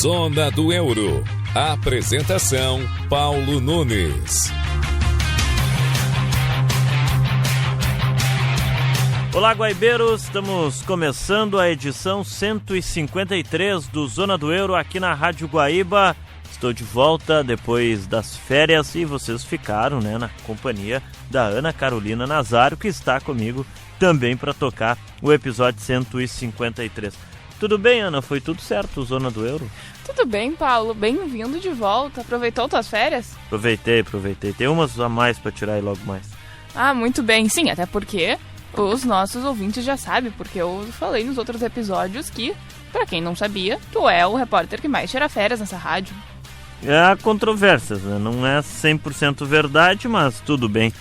Zona do Euro. Apresentação: Paulo Nunes. Olá, guaibeiros, estamos começando a edição 153 do Zona do Euro aqui na Rádio Guaíba. Estou de volta depois das férias e vocês ficaram, na companhia da Ana Carolina Nazário, que está comigo também para tocar o episódio 153. Tudo bem, Ana? Foi tudo certo o Zona do Euro? Tudo bem, Paulo. Bem-vindo de volta. Aproveitou tuas férias? Aproveitei. Tem umas a mais para tirar aí logo mais. Ah, muito bem. Sim, até porque os nossos ouvintes já sabem, porque eu falei nos outros episódios que, pra quem não sabia, tu é o repórter que mais tira férias nessa rádio. Há controvérsias, Não é 100% verdade, mas tudo bem.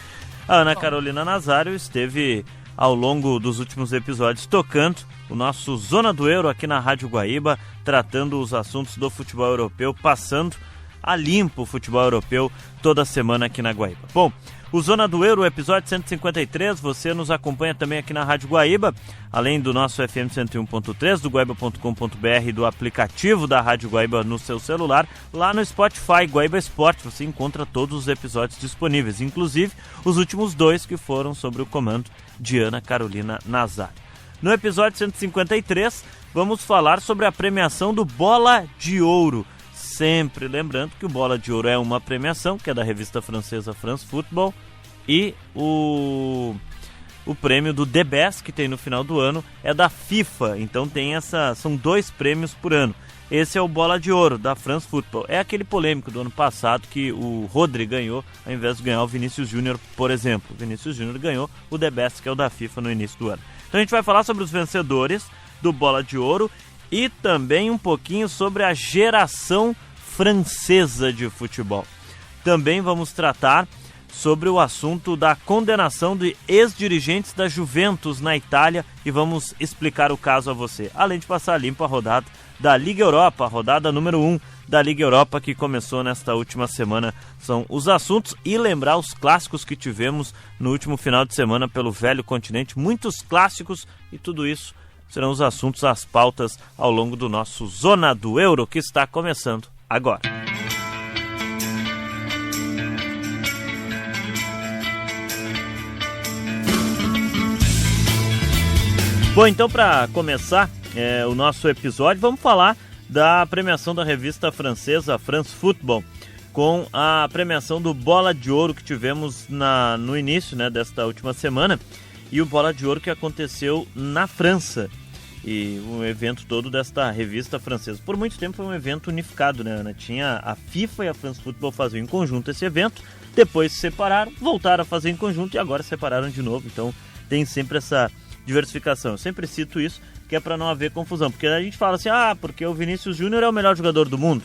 A Ana Carolina Nazário esteve ao longo dos últimos episódios tocando o nosso Zona do Euro aqui na Rádio Guaíba, tratando os assuntos do futebol europeu, passando a limpo o futebol europeu toda semana aqui na Guaíba. Bom, o Zona do Euro, episódio 153, você nos acompanha também aqui na Rádio Guaíba, além do nosso FM 101.3, do guaiba.com.br, do aplicativo da Rádio Guaíba no seu celular, lá no Spotify, Guaíba Esporte, você encontra todos os episódios disponíveis, inclusive os últimos 2 que foram sobre o comando de Ana Carolina Nazário. No episódio 153, vamos falar sobre a premiação do Bola de Ouro. Sempre lembrando que o Bola de Ouro é uma premiação, que é da revista francesa France Football, e o prêmio do The Best, que tem no final do ano, é da FIFA. Então são 2 prêmios por ano. Esse é o Bola de Ouro da France Football. É aquele polêmico do ano passado que o Rodri ganhou, ao invés de ganhar o Vinícius Júnior, por exemplo. O Vinícius Júnior ganhou o The Best, que é o da FIFA, no início do ano. Então a gente vai falar sobre os vencedores do Bola de Ouro e também um pouquinho sobre a geração francesa de futebol. Também vamos tratar sobre o assunto da condenação de ex-dirigentes da Juventus na Itália e vamos explicar o caso a você. Além de passar limpo a rodada da Liga Europa, a rodada número 1 da Liga Europa que começou nesta última semana. São os assuntos e lembrar os clássicos que tivemos no último final de semana pelo velho continente. Muitos clássicos e tudo isso serão os assuntos, as pautas ao longo do nosso Zona do Euro que está começando agora. Bom, então para começar o nosso episódio, vamos falar da premiação da revista francesa France Football, com a premiação do Bola de Ouro que tivemos no início desta última semana, e o Bola de Ouro que aconteceu na França, e o evento todo desta revista francesa. Por muito tempo foi um evento unificado, Ana? Tinha a FIFA e a France Football faziam em conjunto esse evento, depois se separaram, voltaram a fazer em conjunto e agora separaram de novo. Então tem sempre essa diversificação. Eu sempre cito isso, que é para não haver confusão, porque a gente fala assim, porque o Vinícius Júnior é o melhor jogador do mundo.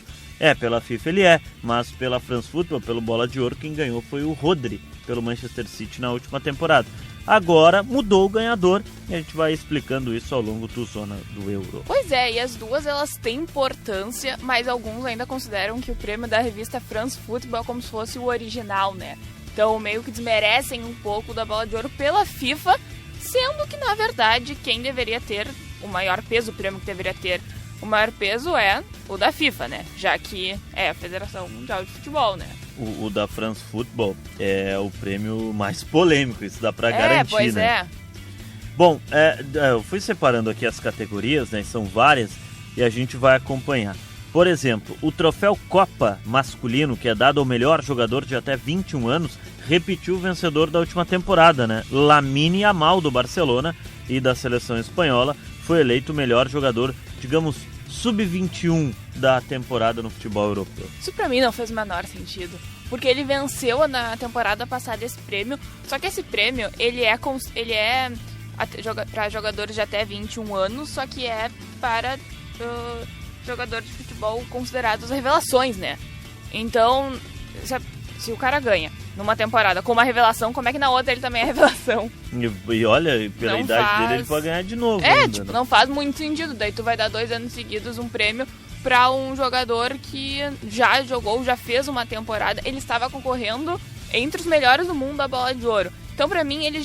Pela FIFA ele é, mas pela France Football, pelo Bola de Ouro, quem ganhou foi o Rodri, pelo Manchester City na última temporada. Agora mudou o ganhador e a gente vai explicando isso ao longo do Zona do Euro. Pois é, e as duas elas têm importância, mas alguns ainda consideram que o prêmio da revista France Football é como se fosse o original, Então meio que desmerecem um pouco da Bola de Ouro pela FIFA, sendo que na verdade quem deveria ter o maior peso, o prêmio que deveria ter o maior peso é o da FIFA, Já que é a Federação Mundial de Futebol, O da France Football é o prêmio mais polêmico, isso dá pra garantir, pois é. Bom, eu fui separando aqui as categorias, são várias, e a gente vai acompanhar. Por exemplo, o troféu Copa masculino, que é dado ao melhor jogador de até 21 anos, repetiu o vencedor da última temporada, Lamine Yamal, do Barcelona e da seleção espanhola, foi eleito o melhor jogador, digamos, sub-21 da temporada no futebol europeu. Isso pra mim não fez o menor sentido, porque ele venceu na temporada passada esse prêmio, só que esse prêmio, ele é para jogadores de até 21 anos, só que é para jogadores de futebol considerados revelações, Então, se o cara ganha numa temporada com uma revelação, como é que na outra ele também é revelação? E olha, pela não idade dele, ele pode ganhar de novo. Ainda, não faz muito sentido. Daí tu vai dar 2 anos seguidos um prêmio para um jogador que já jogou, já fez uma temporada. Ele estava concorrendo entre os melhores do mundo da Bola de Ouro. Então, pra mim, ele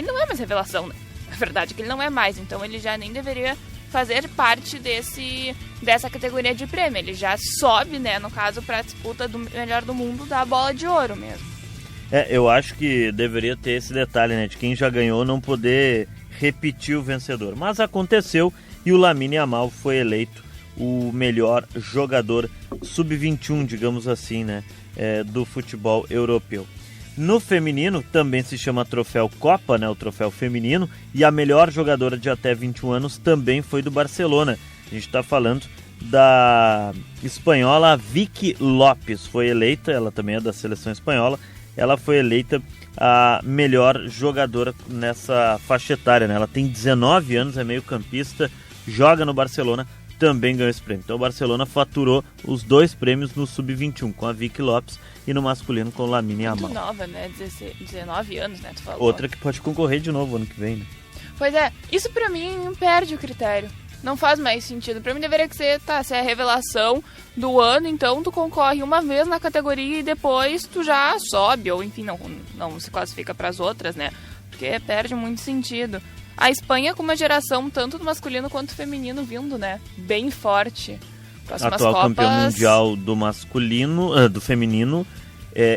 não é mais revelação, A verdade é que ele não é mais. Então, ele já nem deveria fazer parte dessa categoria de prêmio. Ele já sobe, né, no caso, para a disputa do melhor do mundo da bola de ouro mesmo. Eu acho que deveria ter esse detalhe, né, de quem já ganhou não poder repetir o vencedor. Mas aconteceu e o Lamine Yamal foi eleito o melhor jogador sub-21, digamos assim, né, do futebol europeu. No feminino também se chama Troféu Copa, né, o troféu feminino, e a melhor jogadora de até 21 anos também foi do Barcelona. A gente está falando da espanhola Vicky Lopes, foi eleita, ela também é da seleção espanhola, ela foi eleita a melhor jogadora nessa faixa etária, né? Ela tem 19 anos, é meio campista, joga no Barcelona, também ganhou esse prêmio. Então o Barcelona faturou os 2 prêmios no Sub-21, com a Vicky Lopes, e no masculino com o Lamine Yamal. Muito nova, né? 19 anos, né? Tu falou. Outra que pode concorrer de novo ano que vem, né? Pois é, isso pra mim perde o critério. Não faz mais sentido. Pra mim deveria ser, se é a revelação do ano, então tu concorre uma vez na categoria e depois tu já sobe, ou enfim, não se classifica pras outras, né? Porque perde muito sentido. A Espanha com uma geração tanto do masculino quanto do feminino vindo, né? Bem forte. Próximas atual Copas... campeão mundial do masculino, do feminino,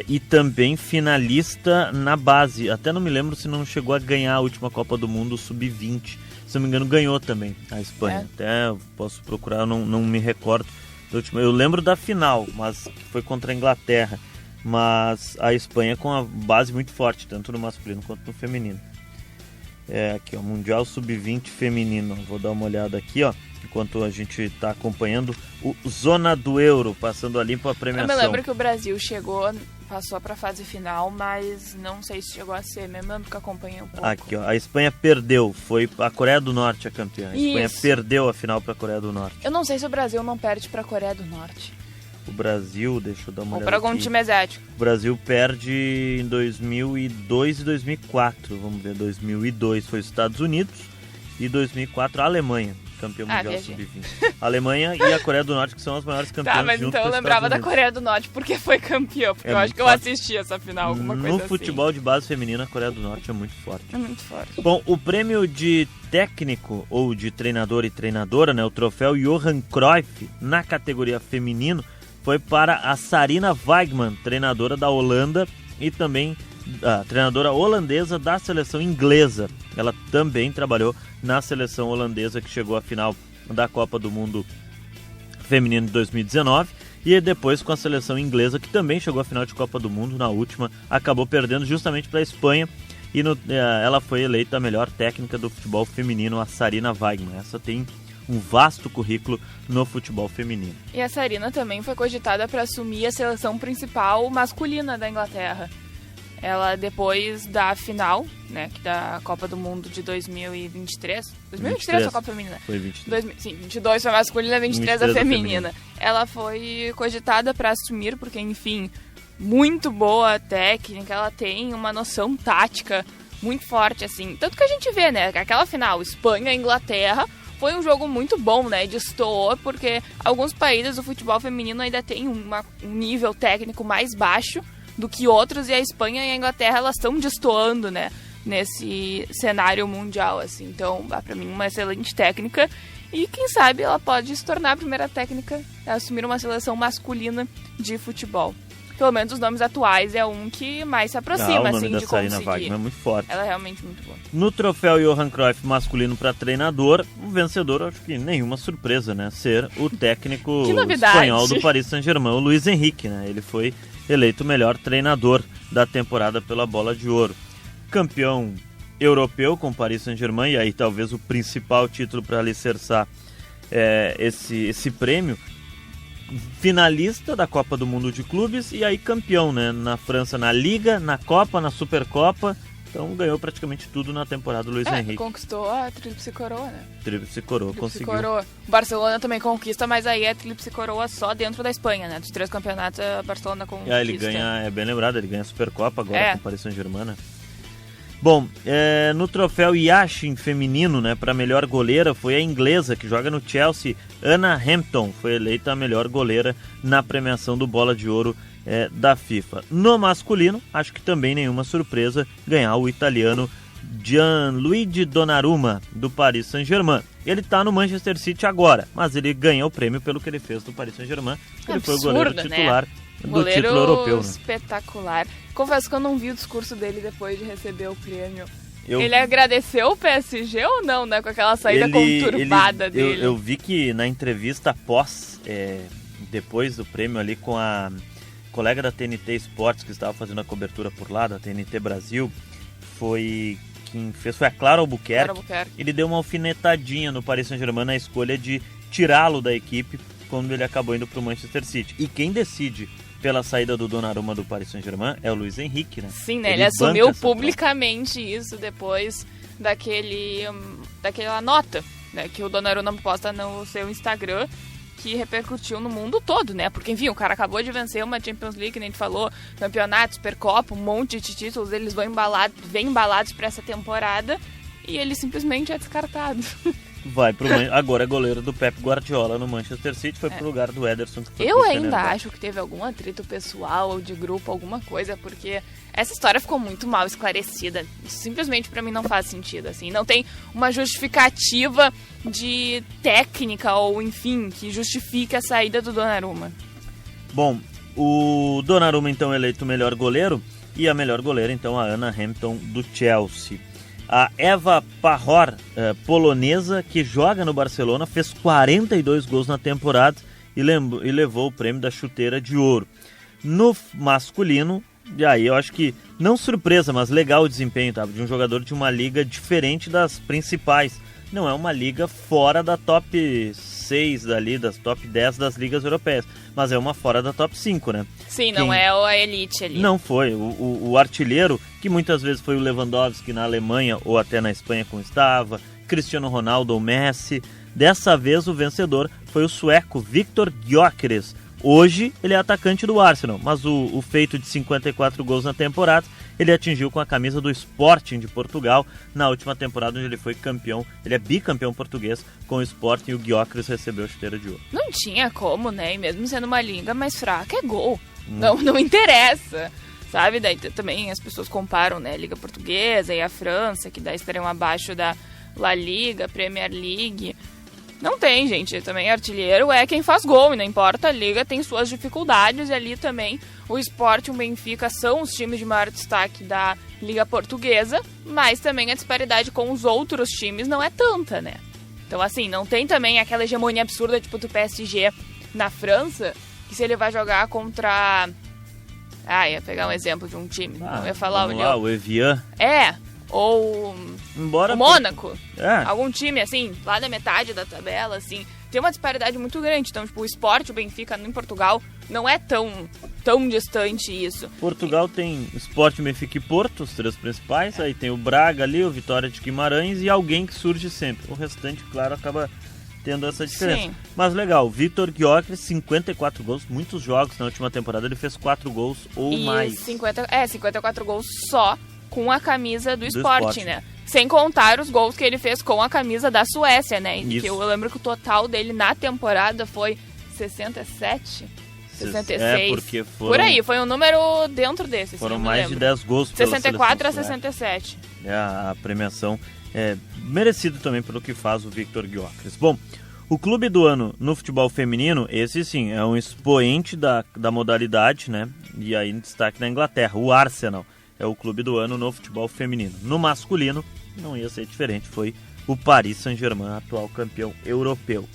e também finalista na base. Até não me lembro se não chegou a ganhar a última Copa do Mundo Sub-20. Se não me engano, ganhou também a Espanha. Até posso procurar, eu não me recordo da última. Eu lembro da final, mas foi contra a Inglaterra. Mas a Espanha com a base muito forte, tanto no masculino quanto no feminino. Aqui, ó, Mundial Sub-20 feminino. Vou dar uma olhada aqui, ó, enquanto a gente está acompanhando o Zona do Euro, passando a limpo a premiação. Eu me lembro que o Brasil passou para a fase final, mas não sei se chegou a ser, mesmo porque acompanhei um pouco. Aqui, ó, a Espanha perdeu, foi a Coreia do Norte a campeã. A Espanha perdeu a final para a Coreia do Norte. Eu não sei se o Brasil não perde para a Coreia do Norte. O Brasil, deixa eu dar uma olhada. Ou para algum time asiático. O Brasil perde em 2002 e 2004, vamos ver, 2002 foi os Estados Unidos e 2004 a Alemanha, campeão mundial sub-20. A Alemanha e a Coreia do Norte, que são as maiores campeãs. Tá, mas então eu lembrava da Coreia do Norte porque foi campeão, porque eu acho que eu assisti essa final, alguma coisa assim. No futebol de base feminina, a Coreia do Norte é muito forte. É muito forte. Bom, o prêmio de técnico ou de treinador e treinadora, né, o troféu Johan Cruyff, na categoria feminino, foi para a Sarina Wiegman, treinadora da Holanda e também treinadora holandesa da seleção inglesa. Ela também trabalhou na seleção holandesa que chegou à final da Copa do Mundo Feminino de 2019 e depois com a seleção inglesa que também chegou à final de Copa do Mundo, na última acabou perdendo justamente para a Espanha e ela foi eleita a melhor técnica do futebol feminino, a Sarina Wiegman. Essa tem um vasto currículo no futebol feminino. E a Sarina também foi cogitada para assumir a seleção principal masculina da Inglaterra. Ela, depois da final, né, que da Copa do Mundo de 2023... 2023 foi a Copa Feminina? Foi 23. 22 foi a masculina, 23 a feminina. Ela foi cogitada para assumir, porque, enfim, muito boa técnica, ela tem uma noção tática muito forte, assim. Tanto que a gente vê, né, aquela final, Espanha e Inglaterra, foi um jogo muito bom, né? Destoou, porque alguns países do futebol feminino ainda tem um nível técnico mais baixo do que outros, e a Espanha e a Inglaterra, elas estão destoando, né? Nesse cenário mundial, assim. Então, pra mim, uma excelente técnica. E quem sabe ela pode se tornar a primeira técnica a assumir uma seleção masculina de futebol. Pelo menos os nomes atuais é um que mais se aproxima, assim, de Sarina conseguir. Wiegman é muito forte. Ela é realmente muito boa. No troféu Johan Cruyff masculino para treinador, o vencedor, acho que nenhuma surpresa, né? Ser o técnico espanhol do Paris Saint-Germain, o Luis Henrique, né? Ele foi eleito o melhor treinador da temporada pela Bola de Ouro. Campeão europeu com o Paris Saint-Germain, e aí talvez o principal título para alicerçar esse prêmio. Finalista da Copa do Mundo de Clubes e aí campeão, né? Na França, na Liga, na Copa, na Supercopa. Então ganhou praticamente tudo na temporada do Luis Henrique. Conquistou a Tríplice Coroa, né? Tríplice Coroa, conseguiu. Coroa. O Barcelona também conquista, mas aí é Tríplice Coroa só dentro da Espanha, né? Dos 3 campeonatos, a Barcelona conquista. Ele ganha, é bem lembrado, ele ganha a Supercopa agora com o Paris Saint-Germain, né? Bom, no troféu Yashin feminino, né, para melhor goleira, foi a inglesa que joga no Chelsea, Anna Hampton, foi eleita a melhor goleira na premiação do Bola de Ouro da FIFA. No masculino, acho que também nenhuma surpresa, ganhar o italiano Gianluigi Donnarumma, do Paris Saint-Germain. Ele está no Manchester City agora, mas ele ganha o prêmio pelo que ele fez do Paris Saint-Germain. Ele foi o goleiro titular, né? Do título europeu. Né? Espetacular. Confesso que eu não vi o discurso dele depois de receber o prêmio. Ele agradeceu o PSG ou não, né? Com aquela saída conturbada dele. Eu vi que na entrevista depois do prêmio ali com a colega da TNT Esportes, que estava fazendo a cobertura por lá, da TNT Brasil, foi a Clara Albuquerque. Ele deu uma alfinetadinha no Paris Saint-Germain na escolha de tirá-lo da equipe quando ele acabou indo para o Manchester City. E quem decide pela saída do Donnarumma do Paris Saint-Germain é o Luiz Henrique, né? Sim, né? Ele assumiu publicamente isso depois daquela nota, né, que o Donnarumma posta no seu Instagram, que repercutiu no mundo todo, né? Porque, enfim, o cara acabou de vencer uma Champions League, nem a gente falou, campeonato, Supercopa, um monte de títulos, eles vêm embalados para essa temporada e ele simplesmente é descartado. Vai agora é goleiro do Pep Guardiola no Manchester City, foi pro lugar do Ederson. Que foi eu ainda acho que teve algum atrito pessoal ou de grupo, alguma coisa, porque essa história ficou muito mal esclarecida. Simplesmente pra mim não faz sentido, assim. Não tem uma justificativa de técnica ou, enfim, que justifique a saída do Donnarumma. Bom, o Donnarumma então eleito o melhor goleiro e a melhor goleira então a Anna Hampton do Chelsea. A Eva Pahor, polonesa, que joga no Barcelona, fez 42 gols na temporada e levou o prêmio da chuteira de ouro. No masculino, e aí eu acho que, não surpresa, mas legal o desempenho, tá? De um jogador de uma liga diferente das principais. Não é uma liga fora da top 6 dali, das top 10 das ligas europeias, mas é uma fora da top 5, né? Sim, não é a elite ali. Não foi. O artilheiro, que muitas vezes foi o Lewandowski na Alemanha ou até na Espanha como estava, Cristiano Ronaldo ou Messi. Dessa vez o vencedor foi o sueco Viktor Gyökeres. Hoje ele é atacante do Arsenal, mas o feito de 54 gols na temporada ele atingiu com a camisa do Sporting de Portugal na última temporada, onde ele foi campeão. Ele é bicampeão português com o Sporting e o Gyökeres recebeu a chuteira de ouro. Não tinha como, né? E mesmo sendo uma liga mais fraca, é gol. Não interessa, sabe? Daí também as pessoas comparam, né? A Liga Portuguesa e a França, que daí estariam abaixo da La Liga, Premier League. Não tem, gente. Também artilheiro é quem faz gol, e não importa, a Liga tem suas dificuldades, e ali também o Sport e o Benfica são os times de maior destaque da Liga Portuguesa, mas também a disparidade com os outros times não é tanta, né? Então, assim, não tem também aquela hegemonia absurda, tipo do PSG na França, que se ele vai jogar contra... ia pegar um exemplo de um time, não ia falar o Lyon. O Evian. Ou o Mônaco, algum time, assim, lá da metade da tabela, assim, tem uma disparidade muito grande. Então, tipo, o Sport, o Benfica em Portugal, não é tão distante isso. Portugal tem Sport, Benfica e Porto, os três principais, aí tem o Braga ali, o Vitória de Guimarães e alguém que surge sempre. O restante, claro, acaba tendo essa diferença. Sim. Mas legal, Viktor Gyökeres, 54 gols, muitos jogos na última temporada, ele fez 4 gols ou mais. 54 gols só com a camisa do Sporting, né? Sem contar os gols que ele fez com a camisa da Suécia, né? Que eu lembro que o total dele na temporada foi 67, 66. Porque por aí, foi um número dentro desse. Foram mais de 10 gols. 64 a 67. A premiação é merecido também pelo que faz o Viktor Gyökeres. Bom, o clube do ano no futebol feminino, esse sim, é um expoente da modalidade, né? E aí em destaque na Inglaterra, o Arsenal. É o clube do ano no futebol feminino. No masculino, não ia ser diferente, foi o Paris Saint-Germain, atual campeão europeu.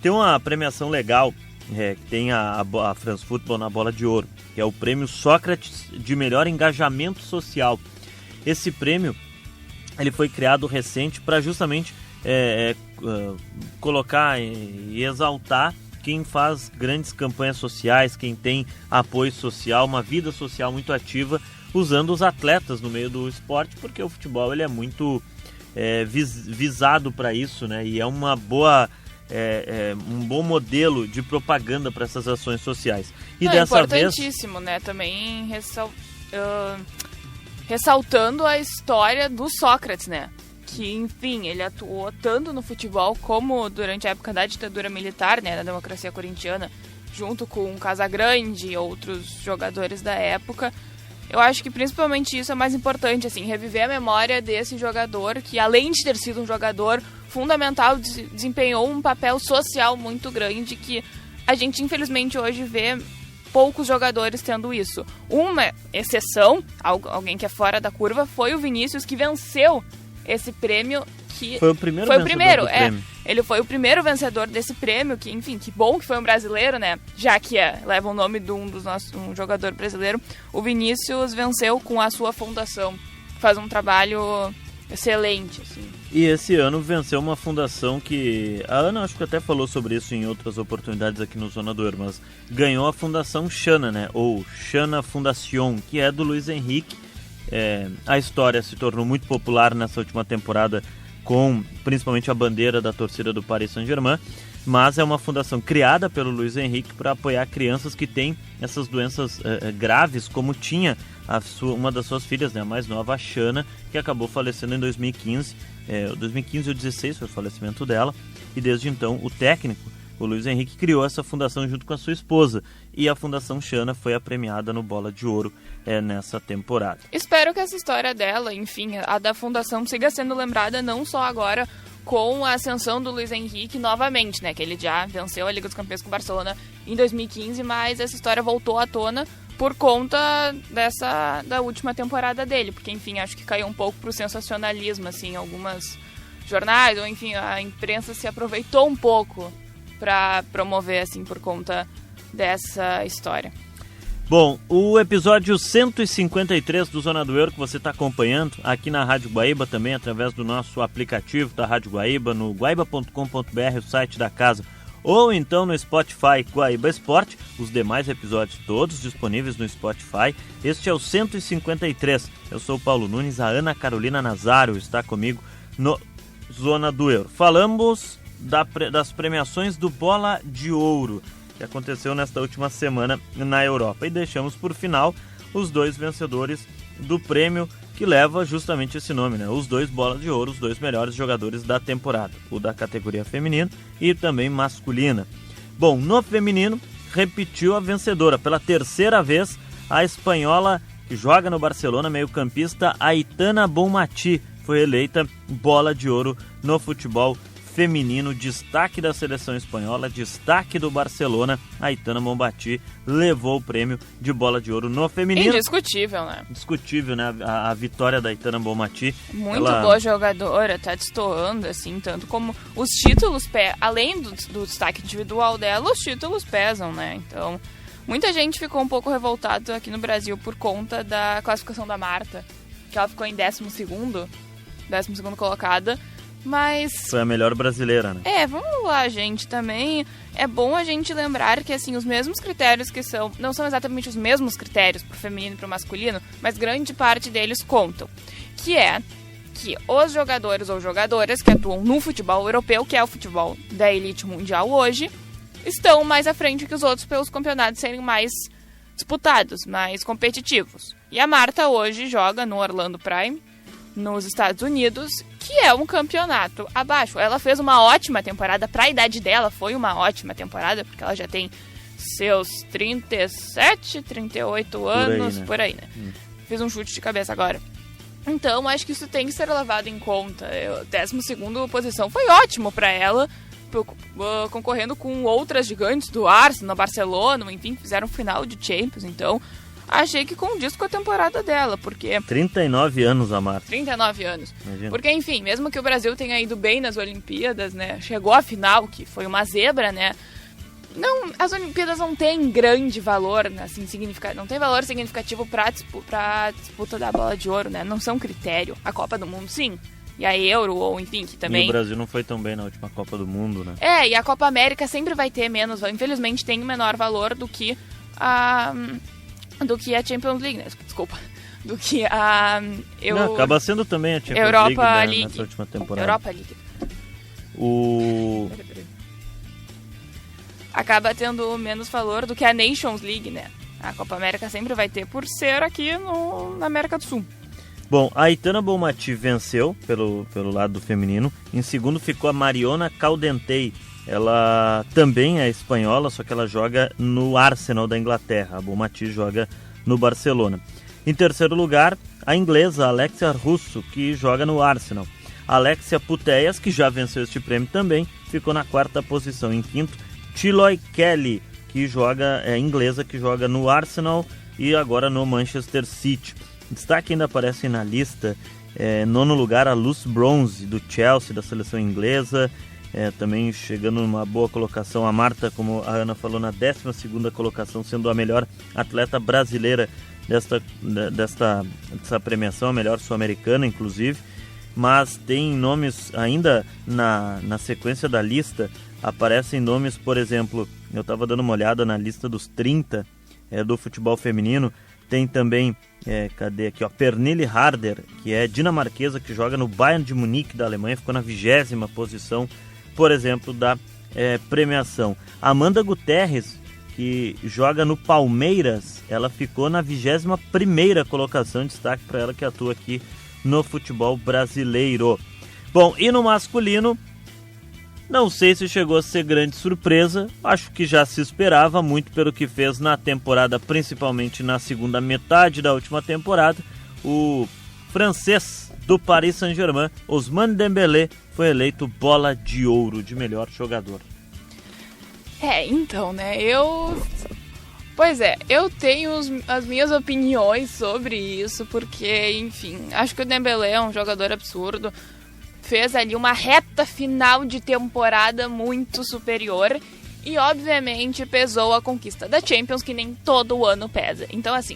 Tem uma premiação legal, que tem a France Football na bola de ouro, que é o prêmio Sócrates de melhor engajamento social. Esse prêmio ele foi criado recente para justamente colocar e exaltar quem faz grandes campanhas sociais, quem tem apoio social, uma vida social muito ativa, usando os atletas no meio do esporte, porque o futebol ele é muito visado para isso, né? E é uma boa, um bom modelo de propaganda para essas ações sociais. E dessa importantíssimo, né? Também ressaltando a história do Sócrates, né? Que, enfim, ele atuou tanto no futebol como durante a época da ditadura militar, né? Da democracia corintiana, junto com Casagrande e outros jogadores da época. eu acho que principalmente isso é mais importante, assim, reviver a memória desse jogador que, além de ter sido um jogador fundamental, desempenhou um papel social muito grande que a gente, infelizmente, hoje vê poucos jogadores tendo isso. Uma exceção, alguém que é fora da curva, foi o Vinícius, que venceu esse prêmio. Foi o primeiro vencedor do prêmio. Ele foi o primeiro vencedor desse prêmio, que, enfim, que bom que foi um brasileiro, né? Já que leva o nome de um jogador brasileiro. O Vinícius venceu com a sua fundação, que faz um trabalho excelente, assim. E esse ano venceu uma fundação que... A Ana acho que até falou sobre isso em outras oportunidades aqui no Zona do Euro, mas ganhou a Fundação Xana, né? Ou Xana Fundación, que é do Luiz Henrique. A história se tornou muito popular nessa última temporada, com principalmente a bandeira da torcida do Paris Saint-Germain, mas é uma fundação criada pelo Luiz Henrique para apoiar crianças que têm essas doenças graves, como tinha uma das suas filhas, né, a mais nova, a Xana, que acabou falecendo em 2015. 2015 ou 2016 foi o falecimento dela, e desde então o técnico, o Luiz Henrique, criou essa fundação junto com a sua esposa, e a Fundação Xana foi a premiada no Bola de Ouro nessa temporada. Espero que essa história dela, enfim, a da fundação, siga sendo lembrada não só agora com a ascensão do Luiz Henrique novamente, né, que ele já venceu a Liga dos Campeões com o Barcelona em 2015, mas essa história voltou à tona por conta da última temporada dele, porque, enfim, acho que caiu um pouco pro sensacionalismo, assim, algumas jornais, ou enfim, a imprensa se aproveitou um pouco para promover, assim, por conta dessa história. Bom, o episódio 153 do Zona do Euro que você está acompanhando aqui na Rádio Guaíba, também através do nosso aplicativo da Rádio Guaíba, no guaiba.com.br, o site da casa, ou então no Spotify Guaíba Esporte, os demais episódios todos disponíveis no Spotify. Este é o 153. Eu sou o Paulo Nunes, a Ana Carolina Nazário está comigo no Zona do Euro. Falamos das premiações do Bola de Ouro, que aconteceu nesta última semana na Europa. E deixamos por final os dois vencedores do prêmio que leva justamente esse nome, né? Os dois Bola de Ouro, os dois melhores jogadores da temporada. O da categoria feminina e também masculina. Bom, no feminino, repetiu a vencedora. Pela terceira vez, a espanhola que joga no Barcelona, meio-campista Aitana Bonmatí, foi eleita Bola de Ouro no futebol feminino, destaque da seleção espanhola, destaque do Barcelona. Aitana Bonmatí levou o prêmio de Bola de Ouro no feminino. Indiscutível, né? Indiscutível, né? A vitória da Aitana Bonmatí. Muito boa jogadora, tá destoando, assim, tanto como os títulos, além do destaque individual dela, os títulos pesam, né? Então, muita gente ficou um pouco revoltada aqui no Brasil por conta da classificação da Marta, que ela ficou em 12ª colocada. Mas... foi a melhor brasileira, né? Vamos lá, gente, também é bom a gente lembrar que, assim, os mesmos critérios não são exatamente os mesmos critérios pro feminino e pro masculino, mas grande parte deles contam, que é que os jogadores ou jogadoras que atuam no futebol europeu, que é o futebol da elite mundial hoje, estão mais à frente que os outros pelos campeonatos serem mais disputados, mais competitivos. E a Marta hoje joga no Orlando Prime, nos Estados Unidos, que é um campeonato abaixo. Ela fez uma ótima temporada, para a idade dela foi uma ótima temporada, porque ela já tem seus 37, 38 anos, por aí, né? Fiz um chute de cabeça agora. Então, acho que isso tem que ser levado em conta. 12ª posição foi ótimo para ela, concorrendo com outras gigantes do Arsenal, Barcelona, enfim, fizeram final de Champions, então... achei que condiz com a temporada dela, porque... 39 anos a Marta. 39 anos. Imagina. Porque, enfim, mesmo que o Brasil tenha ido bem nas Olimpíadas, né? Chegou à final, que foi uma zebra, né? Não, as Olimpíadas não têm grande valor, assim, não tem valor significativo pra disputa da Bola de Ouro, né? Não são critério. A Copa do Mundo, sim. E a Euro, ou enfim, que também... E o Brasil não foi tão bem na última Copa do Mundo, né? E a Copa América sempre vai ter menos... Infelizmente, tem menor valor do que a Champions League, né? Desculpa. Do que a... Não, acaba sendo também a Champions Europa League, nessa última temporada. Europa League. Acaba tendo menos valor do que a Nations League, né? A Copa América sempre vai ter, por ser aqui na América do Sul. Bom, a Aitana Bonmatí venceu pelo lado do feminino. Em segundo ficou a Mariona Caldentey. Ela também é espanhola, só que ela joga no Arsenal da Inglaterra. A Bonmatí joga no Barcelona. Em terceiro lugar, a inglesa Alexia Russo, que joga no Arsenal. Alexia Putellas, que já venceu este prêmio também, ficou na quarta posição. Em quinto, Chiloy Kelly, que inglesa, que joga no Arsenal e agora no Manchester City. Destaque ainda aparece na lista, nono lugar, a Lucy Bronze, do Chelsea, da seleção inglesa, também chegando numa boa colocação. A Marta, como a Ana falou, na 12ª colocação, sendo a melhor atleta brasileira dessa premiação, a melhor sul-americana, inclusive. Mas tem nomes ainda na sequência da lista, aparecem nomes, por exemplo, eu estava dando uma olhada na lista dos 30 do futebol feminino, tem também, cadê aqui, Pernille Harder, que é dinamarquesa, que joga no Bayern de Munique da Alemanha, ficou na 20ª posição, por exemplo, da premiação. Amanda Guterres, que joga no Palmeiras, ela ficou na 21ª colocação, destaque para ela que atua aqui no futebol brasileiro. Bom, e no masculino, não sei se chegou a ser grande surpresa, acho que já se esperava muito pelo que fez na temporada, principalmente na segunda metade da última temporada. O francês do Paris Saint-Germain, Ousmane Dembélé, foi eleito bola de ouro de melhor jogador. Então, né, eu tenho as minhas opiniões sobre isso, porque, enfim, acho que o Dembélé é um jogador absurdo, fez ali uma reta final de temporada muito superior e, obviamente, pesou a conquista da Champions, que nem todo ano pesa. Então, assim,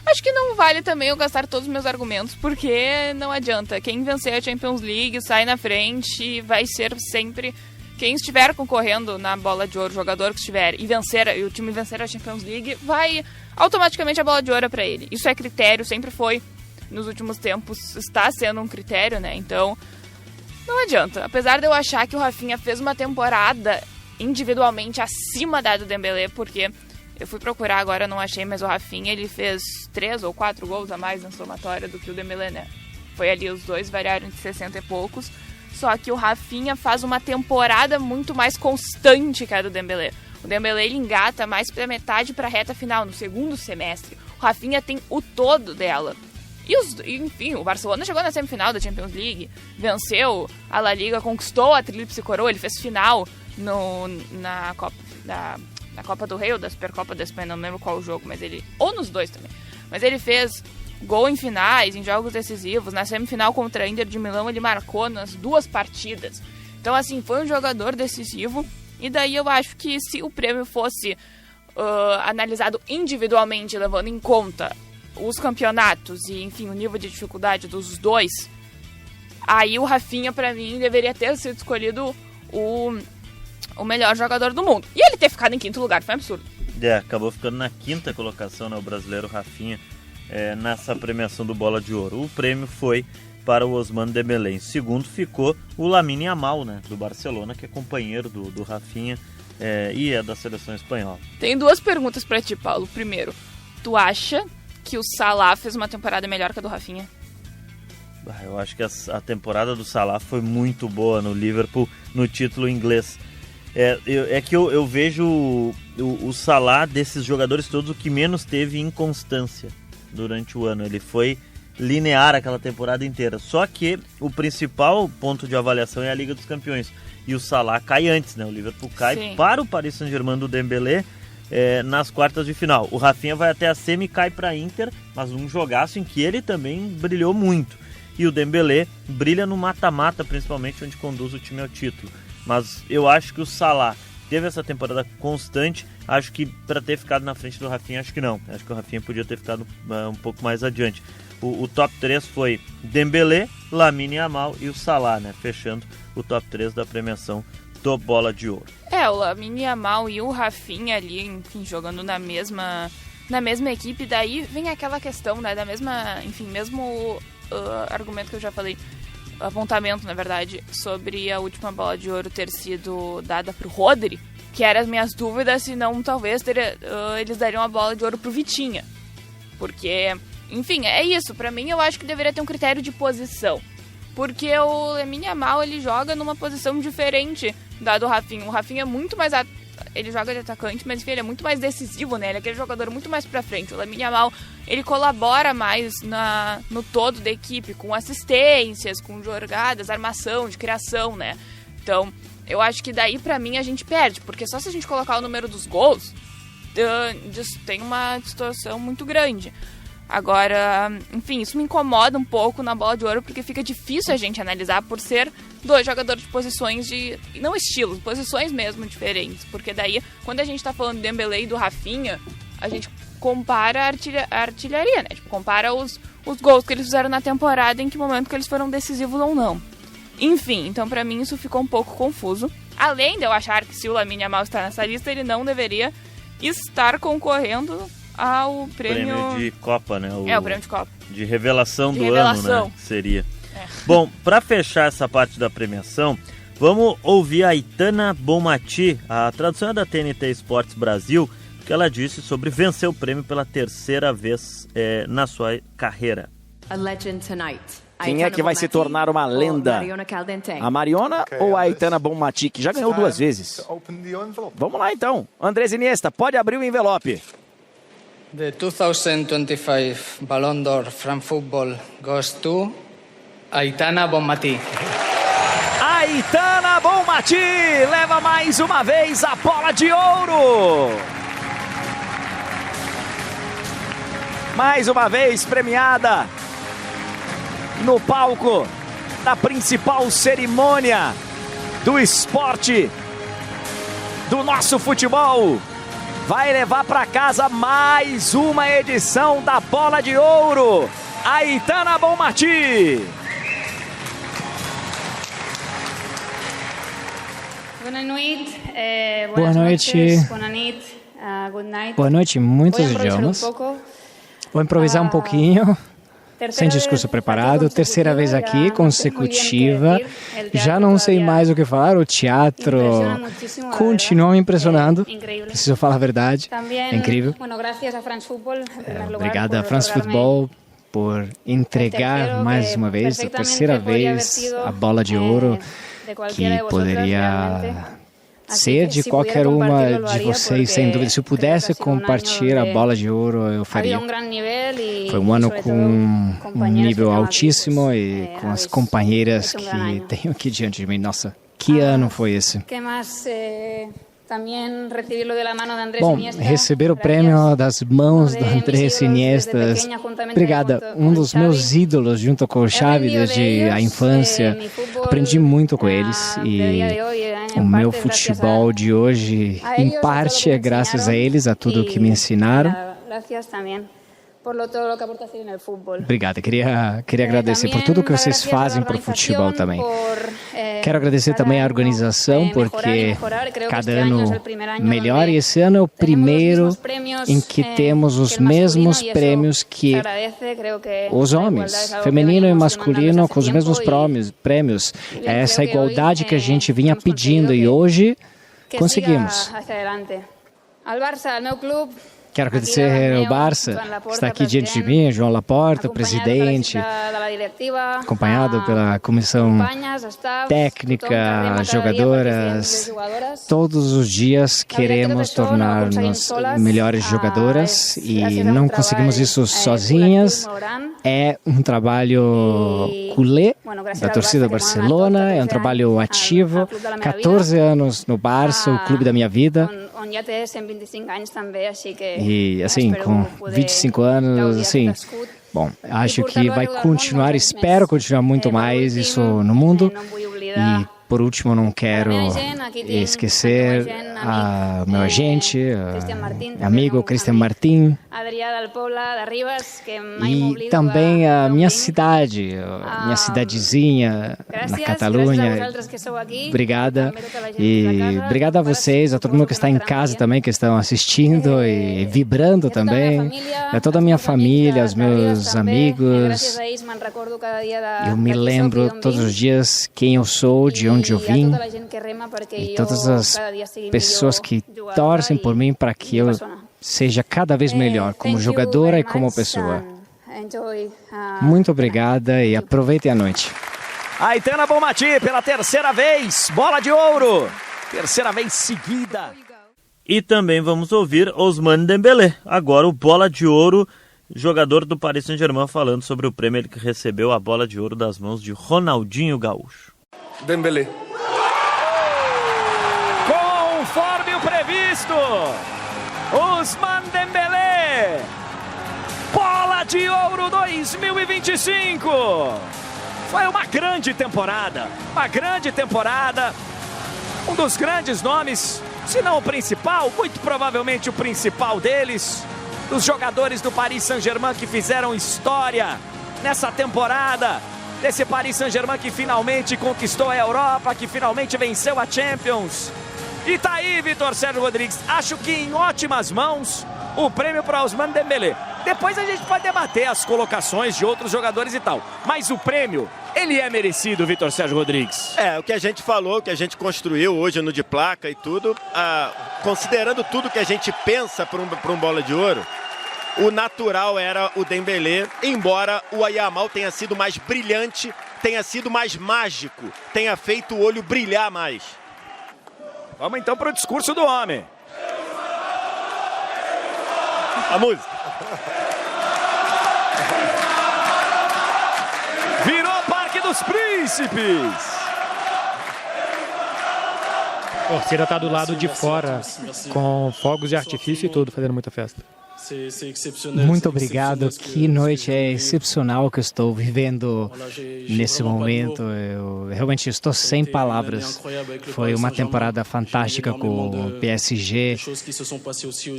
acho que não vale também eu gastar todos os meus argumentos, porque não adianta. Quem vencer a Champions League sai na frente, vai ser sempre... Quem estiver concorrendo na bola de ouro, jogador que estiver, e o time vencer a Champions League, vai automaticamente a bola de ouro para ele. Isso é critério, sempre foi, nos últimos tempos, está sendo um critério, né? Então, não adianta. Apesar de eu achar que o Rafinha fez uma temporada individualmente acima da do Dembélé, porque eu fui procurar agora, não achei, mas o Rafinha, ele fez 3 ou 4 gols a mais na somatória do que o Dembélé, né? Foi ali, os dois variaram de 60 e poucos. Só que o Rafinha faz uma temporada muito mais constante que a do Dembélé. O Dembélé, ele engata mais pra metade pra reta final, no segundo semestre. O Rafinha tem o todo dela. Enfim, o Barcelona chegou na semifinal da Champions League, venceu a La Liga, conquistou a Tríplice Coroa, ele fez final na Copa do Rei ou da Supercopa da Espanha, não lembro qual o jogo, mas ele... Ou nos dois também. Mas ele fez... gol em finais, em jogos decisivos. Na semifinal contra a Inter de Milão, ele marcou nas 2 partidas. Então, assim, foi um jogador decisivo. E daí eu acho que se o prêmio fosse analisado individualmente, levando em conta os campeonatos e, enfim, o nível de dificuldade dos dois, aí o Rafinha, pra mim, deveria ter sido escolhido o melhor jogador do mundo. E ele ter ficado em 5º lugar, foi um absurdo. Acabou ficando na 5ª colocação, né, o brasileiro Rafinha. Nessa premiação do Bola de Ouro. O prêmio foi para o Ousmane Dembélé. Em segundo ficou o Lamine Yamal, né, do Barcelona, que é companheiro do Rafinha e é da seleção espanhola. Tem 2 perguntas para ti, Paulo. Primeiro, tu acha que o Salah fez uma temporada melhor que a do Rafinha? Eu acho que a temporada do Salah foi muito boa no Liverpool, no título inglês. Que eu vejo o Salah, desses jogadores todos, o que menos teve inconstância durante o ano. Ele foi linear aquela temporada inteira. Só que o principal ponto de avaliação é a Liga dos Campeões. E o Salah cai antes, né? O Liverpool cai Sim. para o Paris Saint-Germain do Dembélé nas quartas de final. O Rafinha vai até a semi e cai para a Inter, mas um jogaço em que ele também brilhou muito. E o Dembélé brilha no mata-mata, principalmente, onde conduz o time ao título. Mas eu acho que o Salah teve essa temporada constante. Acho que para ter ficado na frente do Rafinha, acho que não. Acho que o Rafinha podia ter ficado um pouco mais adiante. O top 3 foi Dembélé, Lamine Yamal e o Salah, né? Fechando o top 3 da premiação do Bola de Ouro. O Lamine Yamal e o Rafinha ali, enfim, jogando na mesma equipe. Daí vem aquela questão, né? Mesmo argumento que eu já falei, apontamento, na verdade, sobre a última Bola de Ouro ter sido dada pro Rodri, que eram as minhas dúvidas, se não, talvez eles dariam a Bola de Ouro pro Vitinha. Porque, enfim, é isso. Pra mim, eu acho que deveria ter um critério de posição. Porque o Lamine Yamal, ele joga numa posição diferente da do Rafinha. O Rafinha é muito mais ele joga de atacante, mas enfim, ele é muito mais decisivo, né? Ele é aquele jogador muito mais pra frente. O Lamine Yamal, ele colabora mais no todo da equipe, com assistências, com jogadas, armação, de criação, né? Então, eu acho que daí pra mim a gente perde, porque só se a gente colocar o número dos gols, tem uma distorção muito grande. Agora, enfim, isso me incomoda um pouco na Bola de Ouro, porque fica difícil a gente analisar por ser 2 jogadores de posições não estilos, posições mesmo diferentes. Porque daí, quando a gente tá falando do Dembélé e do Rafinha, a gente compara a artilharia, né? Tipo, compara os gols que eles fizeram na temporada, em que momento que eles foram decisivos ou não. Enfim, então pra mim isso ficou um pouco confuso. Além de eu achar que se o Lamine Yamal está nessa lista, ele não deveria estar concorrendo ao prêmio de Copa, né? O prêmio de Copa. De revelação do ano, né? Seria. Bom, para fechar essa parte da premiação, vamos ouvir a Aitana Bonmati, a tradução é da TNT Esportes Brasil, que ela disse sobre vencer o prêmio pela 3ª vez na sua carreira. Quem é que vai se tornar uma lenda? A Mariona ou a Aitana Bonmati, que já ganhou 2 vezes? Vamos lá então. Andrés Iniesta, pode abrir o envelope. The 2025 Ballon d'Or France Football goes to Aitana Bonmati. Aitana Bonmati leva mais uma vez a bola de ouro. Mais uma vez premiada no palco da principal cerimônia do esporte, do nosso futebol. Vai levar para casa mais uma edição da Bola de Ouro. Aitana Bonmati. Boa noite. Boa noite, muitos idiomas. Vou improvisar um pouquinho. Sem discurso preparado, 3ª vez aqui, consecutiva. Já não sei mais o que falar, o teatro continua me impressionando. Preciso falar a verdade, é incrível. Obrigada a France Football por entregar mais uma vez, a 3ª vez, a bola de ouro, que poderia ser de qualquer uma de vocês, sem dúvida. Se eu pudesse compartilhar a bola de ouro, eu faria. Foi um ano com um nível altíssimo e com as companheiras que tenho aqui diante de mim. Nossa, que ano foi esse? Bom, receber o prêmio das mãos do Andrés Iniesta. Obrigada. Um dos meus ídolos, junto com o Xavi, desde a infância. Aprendi muito com eles e o meu futebol de hoje, em parte, é graças a eles, a tudo o que me ensinaram. Obrigada, queria agradecer por tudo que vocês fazem para o futebol também. Quero agradecer também a organização, porque cada ano melhora, e esse ano é o primeiro em que temos os mesmos prêmios que os homens, feminino e masculino, com os mesmos prêmios. É essa igualdade que a gente vinha pedindo e hoje conseguimos. Quero agradecer ao Barça, que está aqui diante de mim, João Laporta, o presidente, acompanhado pela comissão técnica, jogadoras. Todos os dias queremos tornar-nos melhores jogadoras e não conseguimos isso sozinhas. É um trabalho culé da torcida Barcelona, é um trabalho ativo. 14 anos no Barça, o clube da minha vida. E assim, com 25 anos, assim, bom, acho que vai continuar, espero continuar muito mais isso no mundo. E por último, não quero esquecer meu agente, amigo Cristian Martín, e também a minha cidade, minha cidadezinha na Catalunha. Obrigada. E obrigado a vocês, a todo mundo que está em casa também, que estão assistindo e vibrando também. A toda a minha família, os meus amigos. Eu me lembro todos os dias quem eu sou, de onde eu vim, e todas as pessoas que torcem por mim para que eu seja cada vez melhor como jogadora e como pessoa. Muito obrigada e aproveitem a noite. Aitana Bonmati pela 3ª vez, bola de ouro, 3ª vez seguida. E também vamos ouvir Ousmane Dembélé, agora o Bola de Ouro, jogador do Paris Saint-Germain, falando sobre o prêmio que recebeu a Bola de Ouro das mãos de Ronaldinho Gaúcho. Dembélé. Conforme o previsto, Ousmane Dembélé, Bola de Ouro 2025. Foi uma grande temporada, um dos grandes nomes, se não o principal, muito provavelmente o principal deles, dos jogadores do Paris Saint-Germain que fizeram história nessa temporada, desse Paris Saint-Germain que finalmente conquistou a Europa, que finalmente venceu a Champions. E tá aí, Vitor Sérgio Rodrigues, acho que em ótimas mãos o prêmio para Ousmane Dembélé. Depois a gente pode debater as colocações de outros jogadores e tal, mas o prêmio, ele é merecido, Vitor Sérgio Rodrigues. O que a gente falou, o que a gente construiu hoje no de placa e tudo, considerando tudo que a gente pensa para um Bola de Ouro, o natural era o Dembélé, embora o Yamal tenha sido mais brilhante, tenha sido mais mágico, tenha feito o olho brilhar mais. Vamos então para o discurso do homem. A música. Virou Parque dos Príncipes. A torcida está do lado de fora, com fogos de artifício e tudo, fazendo muita festa. Muito obrigado, que noite excepcional que eu estou vivendo nesse momento. Eu realmente estou sem palavras. Foi uma temporada fantástica com o PSG.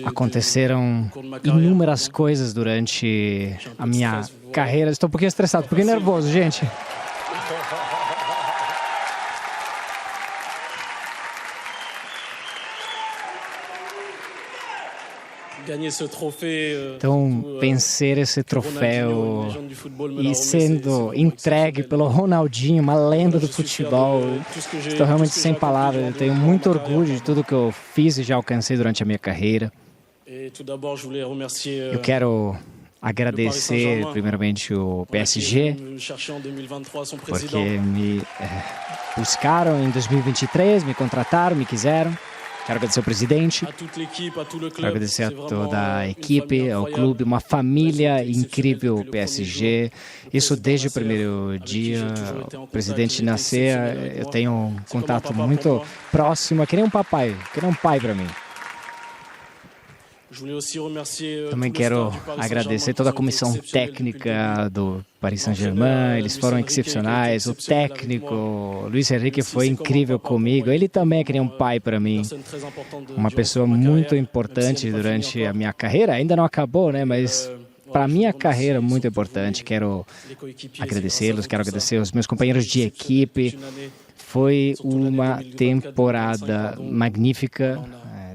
Aconteceram inúmeras coisas durante a minha carreira. Estou um pouquinho estressado, um pouquinho nervoso, gente. Então, vencer esse troféu e sendo entregue pelo Ronaldinho, uma lenda do futebol, estou realmente sem palavras. Eu tenho muito orgulho de tudo que eu fiz e já alcancei durante a minha carreira. Eu quero agradecer primeiramente o PSG, porque me buscaram em 2023, me contrataram, me quiseram. Quero agradecer ao presidente, quero agradecer a toda a equipe, ao clube, uma família incrível, PSG. Isso desde o primeiro dia. O presidente nascer, eu tenho um contato muito próximo, que nem um papai, que nem um pai para mim. Também quero agradecer toda a comissão técnica do Paris Saint-Germain, eles foram excepcionais. O técnico, Luiz Henrique, foi incrível comigo. Ele também é que nem um pai para mim. Uma pessoa muito importante durante a minha carreira. Ainda não acabou, né? Mas para a minha carreira, muito importante. Quero agradecê-los, quero agradecer aos meus companheiros de equipe. Foi uma temporada magnífica.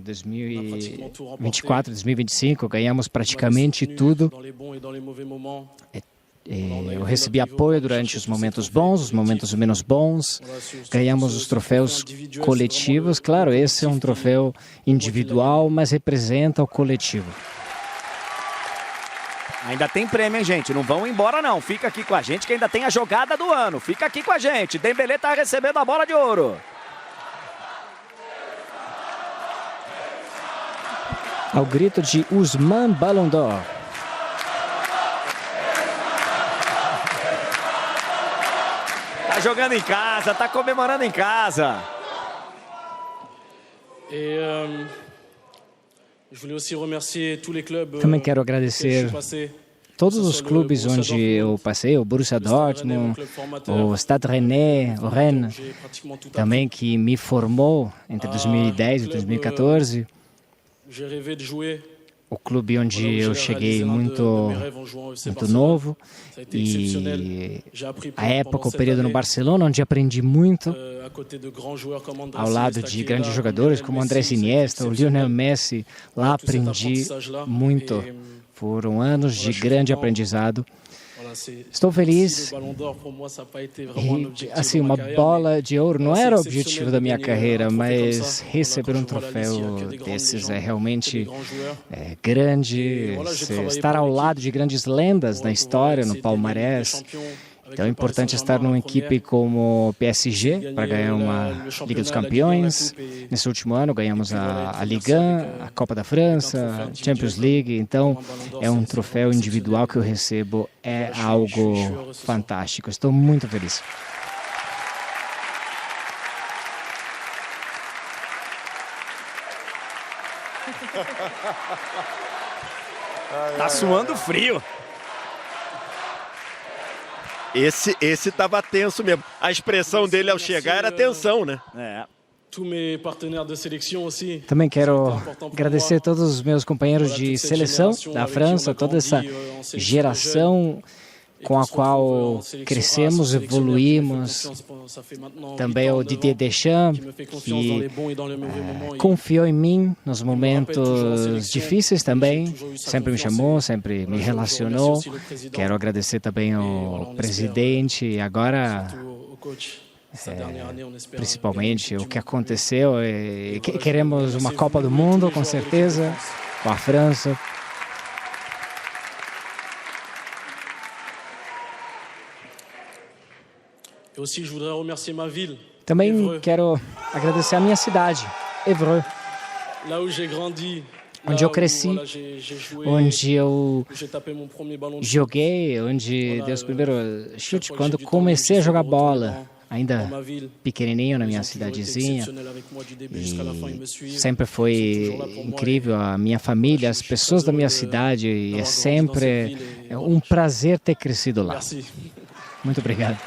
2024, 2025, ganhamos praticamente tudo. Eu recebi apoio durante os momentos bons, os momentos menos bons. Ganhamos os troféus coletivos. Claro, esse é um troféu individual, mas representa o coletivo. Ainda tem prêmio, hein, gente? Não vão embora, não. Fica aqui com a gente que ainda tem a jogada do ano. Fica aqui com a gente. Dembélé está recebendo a bola de ouro. Ao grito de Ousmane Ballon d'Or. Tá jogando em casa, tá comemorando em casa. Também quero agradecer todos os clubes onde eu passei, o Borussia Dortmund, o Stade Rennais, o Rennes, também que me formou entre 2010 e 2014. O clube onde eu cheguei muito novo, e a época, o período no Barcelona, onde aprendi muito, ao lado de grandes jogadores como Andrés Iniesta, o Lionel Messi. Lá aprendi muito. Foram anos de grande aprendizado. Estou feliz. E, assim, uma bola de ouro não era o objetivo da minha carreira, mas receber um troféu desses é realmente grande. Estar ao lado de grandes lendas na história, no palmarés. Então é importante estar numa equipe como o PSG para ganhar uma Liga dos Campeões. Nesse último ano ganhamos a Ligue 1, a Copa da França, a Champions League. Então é um troféu individual que eu recebo, é algo fantástico. Estou muito feliz. Tá suando frio. Esse tava tenso mesmo. A expressão dele ao chegar era tensão, né? Também quero agradecer a todos os meus companheiros de seleção da França, toda essa geração com a qual crescemos, evoluímos. Também o Didier Deschamps, que confiou em mim nos momentos difíceis também, sempre me chamou, sempre me relacionou. Quero agradecer também ao presidente e agora, principalmente, o que aconteceu. Queremos uma Copa do Mundo, com certeza, com a França. Também quero agradecer a minha cidade, Évreux, onde eu cresci, onde eu joguei, onde dei os primeiros chutes, quando comecei a jogar bola, ainda pequenininho na minha cidadezinha. E sempre foi incrível a minha família, as pessoas da minha cidade, e é sempre um prazer ter crescido lá. Muito obrigado.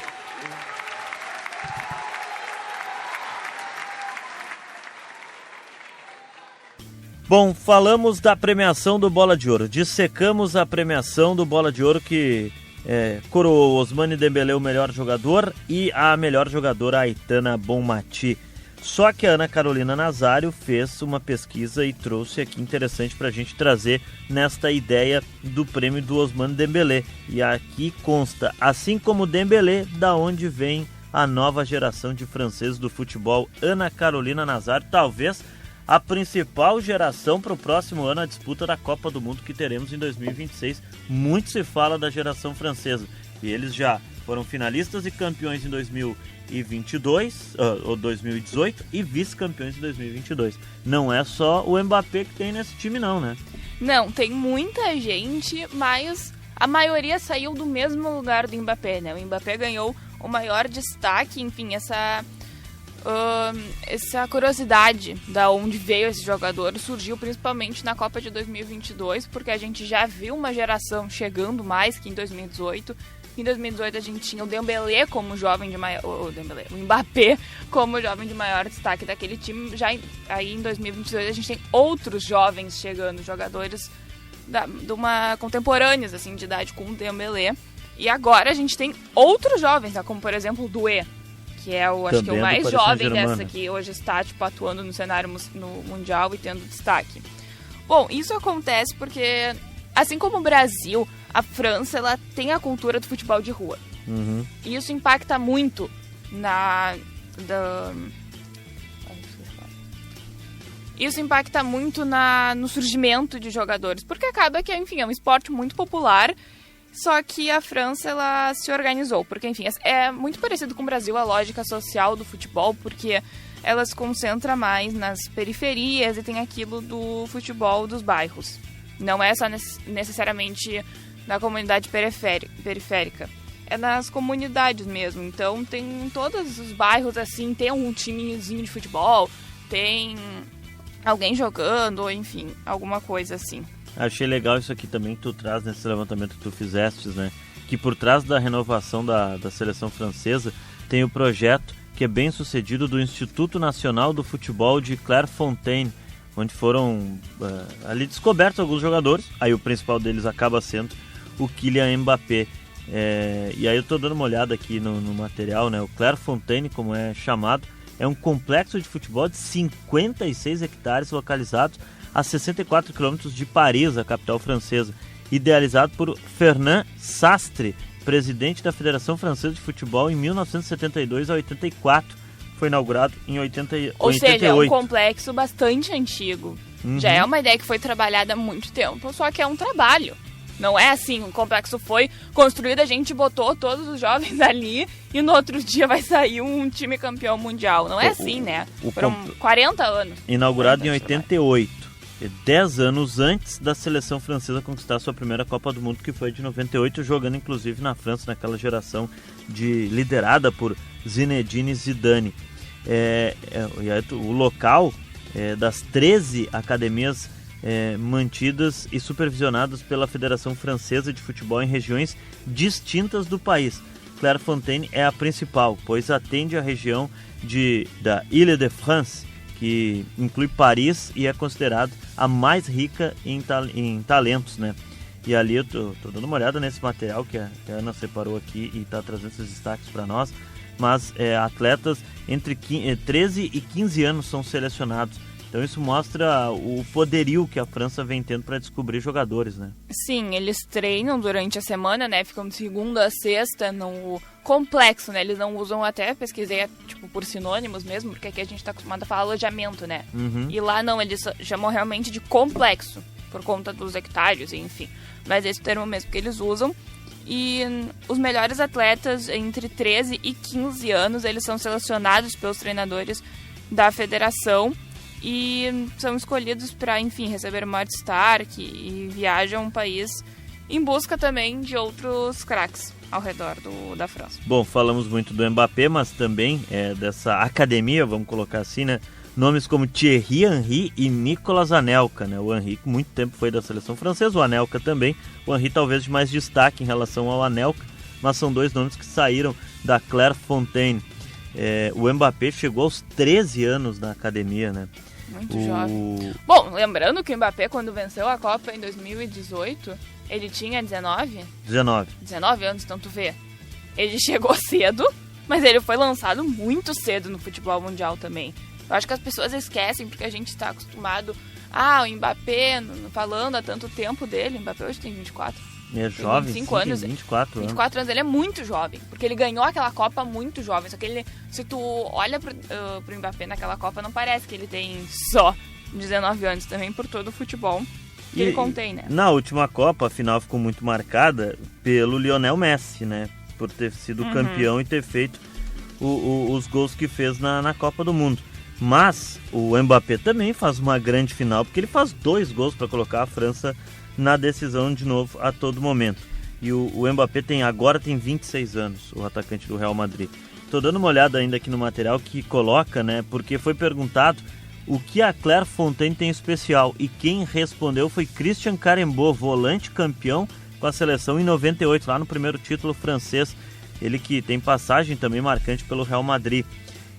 Bom, falamos da premiação do Bola de Ouro, dissecamos a premiação do Bola de Ouro que coroou Ousmane Dembélé o melhor jogador e a melhor jogadora Aitana Bonmatí. Só que a Ana Carolina Nazário fez uma pesquisa e trouxe aqui interessante para a gente trazer nesta ideia do prêmio do Ousmane Dembélé. E aqui consta, assim como Dembélé, da onde vem a nova geração de franceses do futebol. Ana Carolina Nazário, talvez a principal geração para o próximo ano, a disputa da Copa do Mundo que teremos em 2026. Muito se fala da geração francesa. E eles já foram finalistas e campeões em 2022, ou 2018 e vice-campeões em 2022. Não é só o Mbappé que tem nesse time não, né? Não, tem muita gente, mas a maioria saiu do mesmo lugar do Mbappé, né? O Mbappé ganhou o maior destaque, enfim, essa curiosidade da onde veio esse jogador surgiu principalmente na Copa de 2022, porque a gente já viu uma geração chegando mais que em 2018. Em 2018 a gente tinha o Dembélé como jovem de maior, o Mbappé como jovem de maior destaque daquele time. Já aí em 2022 a gente tem outros jovens chegando, jogadores de uma contemporâneos assim de idade com o Dembélé. E agora a gente tem outros jovens, né, como por exemplo o Doué, que é acho que o mais jovem dessa que hoje está atuando no cenário no mundial e tendo destaque. Bom, isso acontece porque, assim como o Brasil, a França ela tem a cultura do futebol de rua. Uhum. E isso impacta muito no surgimento de jogadores, porque acaba que, enfim, é um esporte muito popular. Só que a França, ela se organizou, porque, enfim, é muito parecido com o Brasil a lógica social do futebol, porque ela se concentra mais nas periferias e tem aquilo do futebol dos bairros. Não é só necessariamente na comunidade periférica, é nas comunidades mesmo. Então tem em todos os bairros, assim, tem um timezinho de futebol, tem alguém jogando, ou enfim, alguma coisa assim. Achei legal isso aqui também que tu traz nesse levantamento que tu fizeste, né? Que por trás da renovação da seleção francesa tem o projeto que é bem sucedido do Instituto Nacional do Futebol de Clairefontaine, onde foram ali descobertos alguns jogadores. Aí o principal deles acaba sendo o Kylian Mbappé. E aí eu tô dando uma olhada aqui no material, né? O Clairefontaine, como é chamado, é um complexo de futebol de 56 hectares localizados a 64 quilômetros de Paris, a capital francesa, idealizado por Fernand Sastre, presidente da Federação Francesa de Futebol em 1972 a 84. Foi inaugurado em 88. Ou seja, é um complexo bastante antigo. Uhum. Já é uma ideia que foi trabalhada há muito tempo, só que é um trabalho. Não é assim, o complexo foi construído, a gente botou todos os jovens ali e no outro dia vai sair um time campeão mundial. Não é assim, né? Foram 40 anos. Inaugurado em 88, 10 anos antes da seleção francesa conquistar sua primeira Copa do Mundo, que foi de 98, jogando inclusive na França, naquela geração liderada por Zinedine Zidane. O local das 13 academias mantidas e supervisionadas pela Federação Francesa de Futebol em regiões distintas do país. Clairefontaine é a principal, pois atende a região da Île-de-France, que inclui Paris e é considerada a mais rica em talentos, né? E ali eu tô dando uma olhada nesse material que a Ana separou aqui e está trazendo esses destaques para nós, mas atletas entre 13 e 15 anos são selecionados. Então isso mostra o poderio que a França vem tendo para descobrir jogadores, né? Sim, eles treinam durante a semana, né? Ficam de segunda a sexta no complexo, né? Eles não usam, até pesquisei por sinônimos mesmo, porque aqui a gente está acostumado a falar alojamento, né? Uhum. E lá não, eles chamam realmente de complexo, por conta dos hectares, enfim. Mas esse termo mesmo que eles usam. E os melhores atletas entre 13 e 15 anos, eles são selecionados pelos treinadores da federação e são escolhidos para, enfim, receber maior destaque e viajam um país em busca também de outros craques ao redor da França. Bom, falamos muito do Mbappé, mas também dessa academia, vamos colocar assim, né? Nomes como Thierry Henry e Nicolas Anelka, né? O Henry muito tempo foi da seleção francesa, o Anelka também. O Henry talvez de mais destaque em relação ao Anelka, mas são dois nomes que saíram da Clairefontaine. O Mbappé chegou aos 13 anos na academia, né? Muito jovem. Bom, lembrando que o Mbappé, quando venceu a Copa em 2018, ele tinha 19 anos, então tu vê. Ele chegou cedo, mas ele foi lançado muito cedo no futebol mundial também. Eu acho que as pessoas esquecem, porque a gente está acostumado... o Mbappé, falando há tanto tempo dele. O Mbappé hoje tem 24. É jovem, 25 anos. 24 anos, ele é muito jovem. Porque ele ganhou aquela Copa muito jovem. Só que se tu olha pro Mbappé naquela Copa, não parece que ele tem só 19 anos. Também por todo o futebol que ele contém, né? Na última Copa, a final ficou muito marcada pelo Lionel Messi, né? Por ter sido campeão e ter feito os gols que fez na Copa do Mundo. Mas o Mbappé também faz uma grande final, porque ele faz 2 gols para colocar a França na decisão de novo a todo momento. E o Mbappé agora tem 26 anos, o atacante do Real Madrid. Estou dando uma olhada ainda aqui no material que coloca, né? Porque foi perguntado o que a Clairefontaine tem especial. E quem respondeu foi Christian Carembot, volante campeão com a seleção em 98, lá no primeiro título francês. Ele que tem passagem também marcante pelo Real Madrid.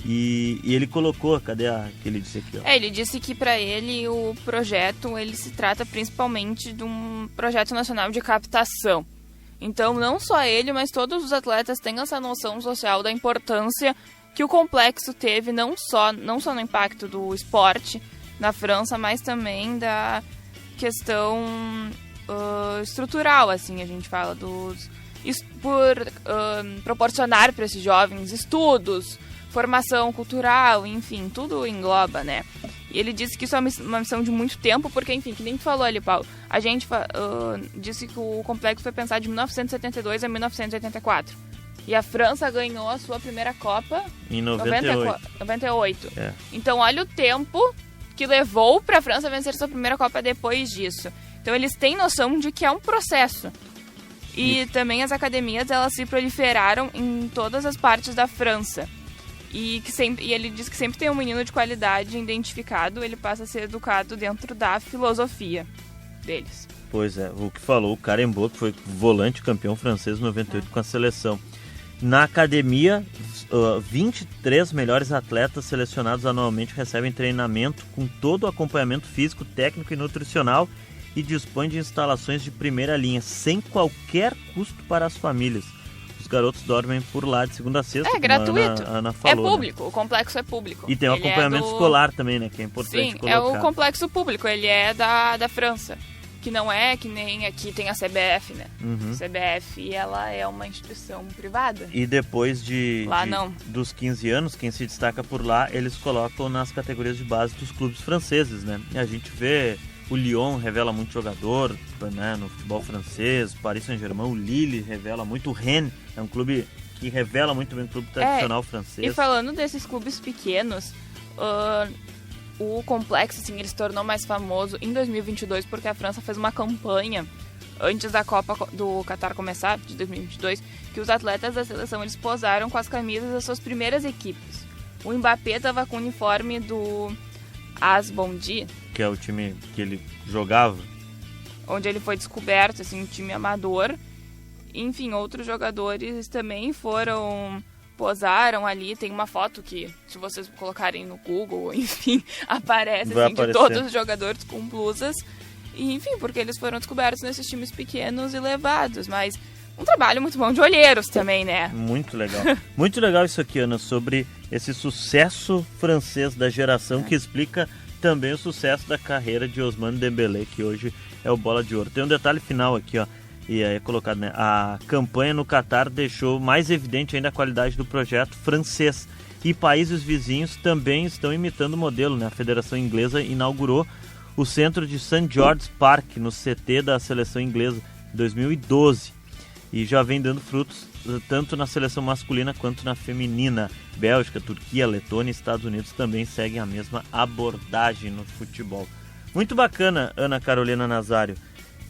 E ele colocou, cadê que ele disse aqui? Ó? Ele disse que para ele o projeto se trata principalmente de um projeto nacional de captação. Então não só ele, mas todos os atletas têm essa noção social da importância que o complexo teve, não só no impacto do esporte na França, mas também da questão estrutural, assim, a gente fala proporcionar para esses jovens estudos, formação cultural, enfim, tudo engloba, né? E ele disse que isso é uma missão de muito tempo, porque, enfim, que nem tu falou ali, Paulo, a gente disse que o complexo foi pensado de 1972 a 1984. E a França ganhou a sua primeira Copa em 98. 98. Então, olha o tempo que levou para a França vencer sua primeira Copa depois disso. Então, eles têm noção de que é um processo. E também as academias, elas se proliferaram em todas as partes da França. E ele diz que sempre tem um menino de qualidade identificado, ele passa a ser educado dentro da filosofia deles. Pois é, o que falou o Carembot, que foi volante campeão francês em 98 com a seleção. Na academia, 23 melhores atletas selecionados anualmente recebem treinamento com todo o acompanhamento físico, técnico e nutricional e dispõe de instalações de primeira linha, sem qualquer custo para as famílias. Os garotos dormem por lá de segunda a sexta. É gratuito. A Ana falou, é público, né? O complexo é público. E tem o acompanhamento escolar também, né? Que é importante colocar. Sim, é o complexo público, ele é da França. Que não é que nem aqui tem a CBF, né? Uhum. A CBF, ela é uma instituição privada. E depois lá não. Dos 15 anos, quem se destaca por lá, eles colocam nas categorias de base dos clubes franceses, né? E a gente vê o Lyon revela muito jogador, né, no futebol francês, o Paris Saint-Germain, o Lille revela muito, o Rennes é um clube que revela muito bem o clube tradicional francês. E falando desses clubes pequenos, o complexo, assim, ele se tornou mais famoso em 2022 porque a França fez uma campanha antes da Copa do Qatar começar, de 2022, que os atletas da seleção eles posaram com as camisas das suas primeiras equipes. O Mbappé estava com o uniforme do AS Bondy, que é o time que ele jogava, onde ele foi descoberto, assim, um time amador. Enfim, outros jogadores também posaram ali. Tem uma foto que, se vocês colocarem no Google, enfim, aparece assim, de todos os jogadores com blusas. E, enfim, porque eles foram descobertos nesses times pequenos e levados. Mas um trabalho muito bom de olheiros também, né? Muito legal. Muito legal isso aqui, Ana, sobre esse sucesso francês da geração que explica também o sucesso da carreira de Ousmane Dembélé, que hoje é o Bola de Ouro. Tem um detalhe final aqui, ó, e é colocado, né? A campanha no Qatar deixou mais evidente ainda a qualidade do projeto francês. E países vizinhos também estão imitando o modelo, né? A Federação Inglesa inaugurou o centro de St. George's Park, no CT da seleção inglesa, em 2012. E já vem dando frutos tanto na seleção masculina quanto na feminina. Bélgica, Turquia, Letônia e Estados Unidos também seguem a mesma abordagem no futebol. Muito bacana, Ana Carolina Nazário.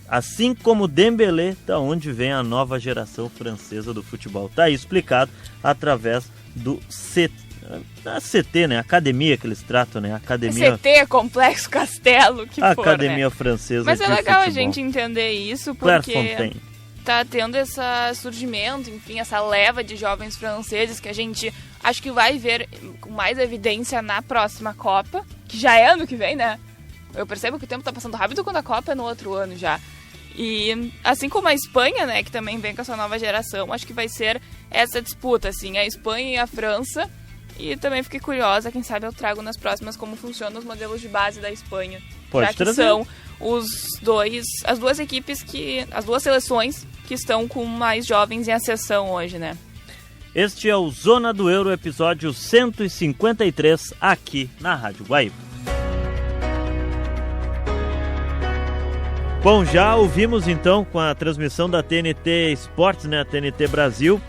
Assim como Dembélé, da onde vem a nova geração francesa do futebol. Está aí explicado através do CT, né? Academia que eles tratam, né? Academia... CT, Complexo Castelo, que for, Academia, né? Francesa. Mas de é legal futebol. A gente entender isso, porque tá tendo esse surgimento, enfim, essa leva de jovens franceses que a gente acho que vai ver com mais evidência na próxima Copa, que já é ano que vem, né? Eu percebo que o tempo tá passando rápido quando a Copa é no outro ano já. E assim como a Espanha, né, que também vem com essa nova geração, acho que vai ser essa disputa, assim, a Espanha e a França. E também fiquei curiosa, quem sabe eu trago nas próximas como funcionam os modelos de base da Espanha. Pode trazer. São as duas equipes as duas seleções que estão com mais jovens em ascensão hoje, né? Este é o Zona do Euro, episódio 153, aqui na Rádio Guaíba. Bom, já ouvimos então com a transmissão da TNT Esportes, né, a TNT Brasil,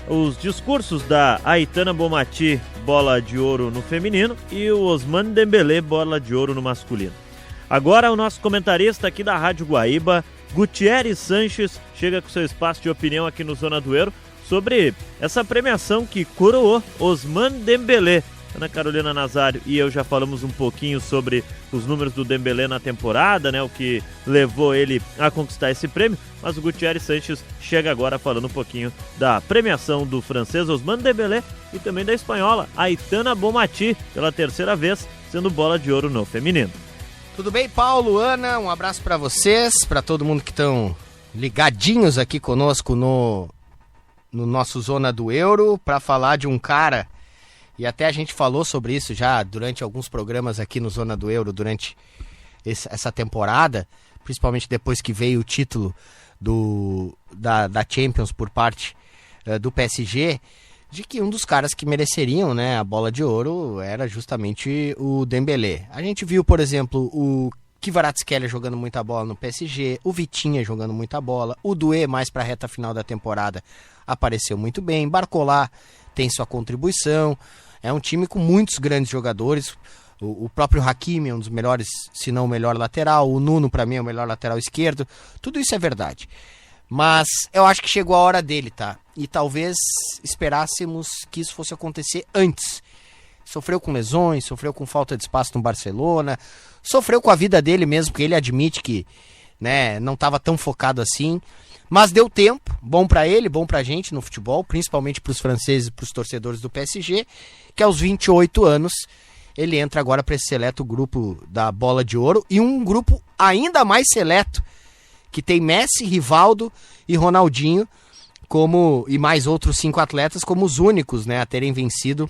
os discursos da Aitana Bonmatí, bola de ouro no feminino, e o Ousmane Dembélé, bola de ouro no masculino. Agora o nosso comentarista aqui da Rádio Guaíba, Gutierrez Sanches, chega com seu espaço de opinião aqui no Zona do Euro sobre essa premiação que coroou Ousmane Dembélé. Ana Carolina Nazário e eu já falamos um pouquinho sobre os números do Dembélé na temporada, né, o que levou ele a conquistar esse prêmio, mas o Gutierrez Sanches chega agora falando um pouquinho da premiação do francês Ousmane Dembélé e também da espanhola Aitana Bonmatí, pela terceira vez sendo bola de ouro no feminino. Tudo bem, Paulo, Ana? Um abraço para vocês, para todo mundo que estão ligadinhos aqui conosco no nosso Zona do Euro, para falar de um cara. E até a gente falou sobre isso já durante alguns programas aqui no Zona do Euro, durante essa temporada, principalmente depois que veio o título da Champions por parte do PSG, de que um dos caras que mereceriam, né, a bola de ouro era justamente o Dembélé. A gente viu, por exemplo, o Kvaratskhelia jogando muita bola no PSG, o Vitinha jogando muita bola, o Doué mais para a reta final da temporada apareceu muito bem, Barcola tem sua contribuição, é um time com muitos grandes jogadores, o próprio Hakimi é um dos melhores, se não o melhor lateral, o Nuno para mim é o melhor lateral esquerdo, tudo isso é verdade, mas eu acho que chegou a hora dele, tá? E talvez esperássemos que isso fosse acontecer antes. Sofreu com lesões, sofreu com falta de espaço no Barcelona, sofreu com a vida dele mesmo, porque ele admite que, né, não estava tão focado assim. Mas deu tempo, bom pra ele, bom pra gente no futebol, principalmente pros franceses e pros torcedores do PSG, que aos 28 anos ele entra agora para esse seleto grupo da Bola de Ouro, e um grupo ainda mais seleto, que tem Messi, Rivaldo e Ronaldinho, e mais outros 5 atletas como os únicos, né, a terem vencido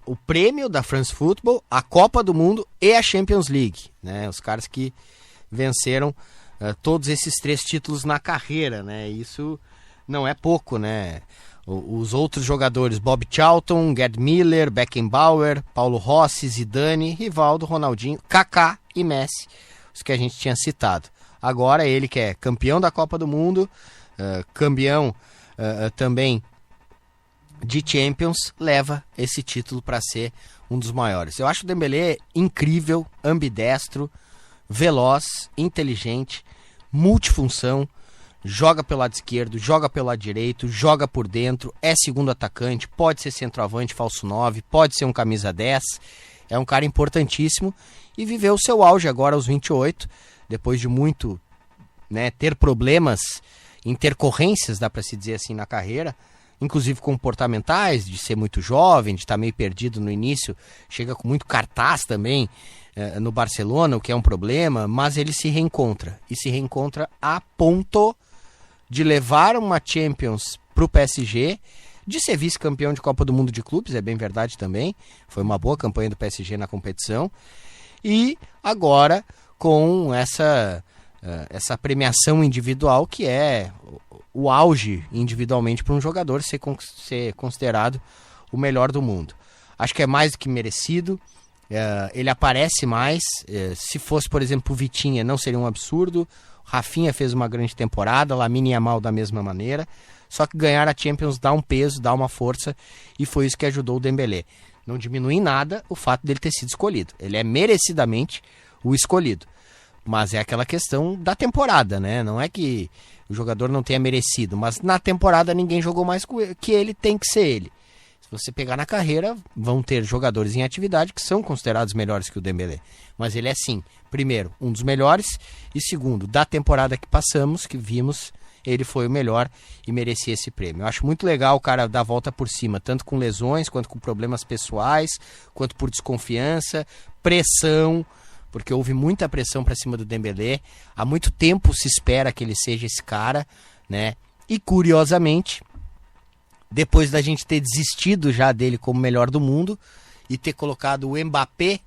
o prêmio da France Football, a Copa do Mundo e a Champions League, né, os caras que venceram todos esses 3 títulos na carreira, né? Isso não é pouco, né? Os outros jogadores, Bob Charlton, Gerd Müller, Beckenbauer, Paulo Rossi, Zidane, Rivaldo, Ronaldinho, Kaká e Messi, os que a gente tinha citado. Agora ele que é campeão da Copa do Mundo, campeão também de Champions, leva esse título para ser um dos maiores. Eu acho o Dembélé incrível, ambidestro, veloz, inteligente, multifunção, joga pelo lado esquerdo, joga pelo lado direito, joga por dentro, é segundo atacante, pode ser centroavante, falso 9, pode ser um camisa 10, é um cara importantíssimo e viveu o seu auge agora aos 28, depois de muito, né, ter problemas, intercorrências, dá para se dizer assim, na carreira, inclusive comportamentais, de ser muito jovem, de estar meio perdido no início, chega com muito cartaz também no Barcelona, o que é um problema, mas ele se reencontra, e se reencontra a ponto de levar uma Champions para o PSG, de ser vice-campeão de Copa do Mundo de Clubes, é bem verdade também, foi uma boa campanha do PSG na competição, e agora com essa premiação individual que é o auge individualmente para um jogador ser considerado o melhor do mundo. Acho que é mais do que merecido, ele aparece mais, se fosse, por exemplo, o Vitinha não seria um absurdo, Rafinha fez uma grande temporada, Lamine Yamal da mesma maneira, só que ganhar a Champions dá um peso, dá uma força, e foi isso que ajudou o Dembélé. Não diminui em nada o fato dele ter sido escolhido, ele é merecidamente o escolhido, mas é aquela questão da temporada, né? Não é que o jogador não tenha merecido, mas na temporada ninguém jogou mais que ele, tem que ser ele. Se você pegar na carreira, vão ter jogadores em atividade que são considerados melhores que o Dembélé. Mas ele é sim, primeiro, um dos melhores, e segundo, da temporada que passamos, que vimos, ele foi o melhor e merecia esse prêmio. Eu acho muito legal o cara dar a volta por cima, tanto com lesões, quanto com problemas pessoais, quanto por desconfiança, pressão, porque houve muita pressão para cima do Dembélé. Há muito tempo se espera que ele seja esse cara, né? E curiosamente, depois da gente ter desistido já dele como melhor do mundo e ter colocado o Mbappé,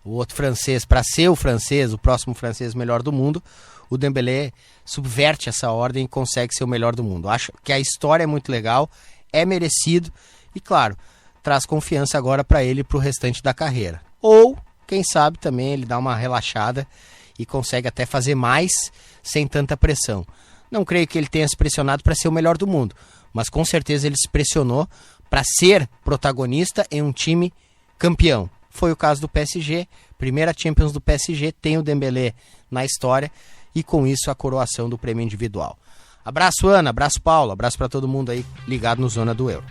o outro francês, para ser o francês, o próximo francês melhor do mundo, o Dembélé subverte essa ordem e consegue ser o melhor do mundo. Acho que a história é muito legal, é merecido e, claro, traz confiança agora para ele e para o restante da carreira. Ou, quem sabe, também ele dá uma relaxada e consegue até fazer mais sem tanta pressão. Não creio que ele tenha se pressionado para ser o melhor do mundo, mas com certeza ele se pressionou para ser protagonista em um time campeão. Foi o caso do PSG, primeira Champions do PSG, tem o Dembélé na história e com isso a coroação do prêmio individual. Abraço, Ana, abraço, Paulo, abraço para todo mundo aí ligado no Zona do Euro.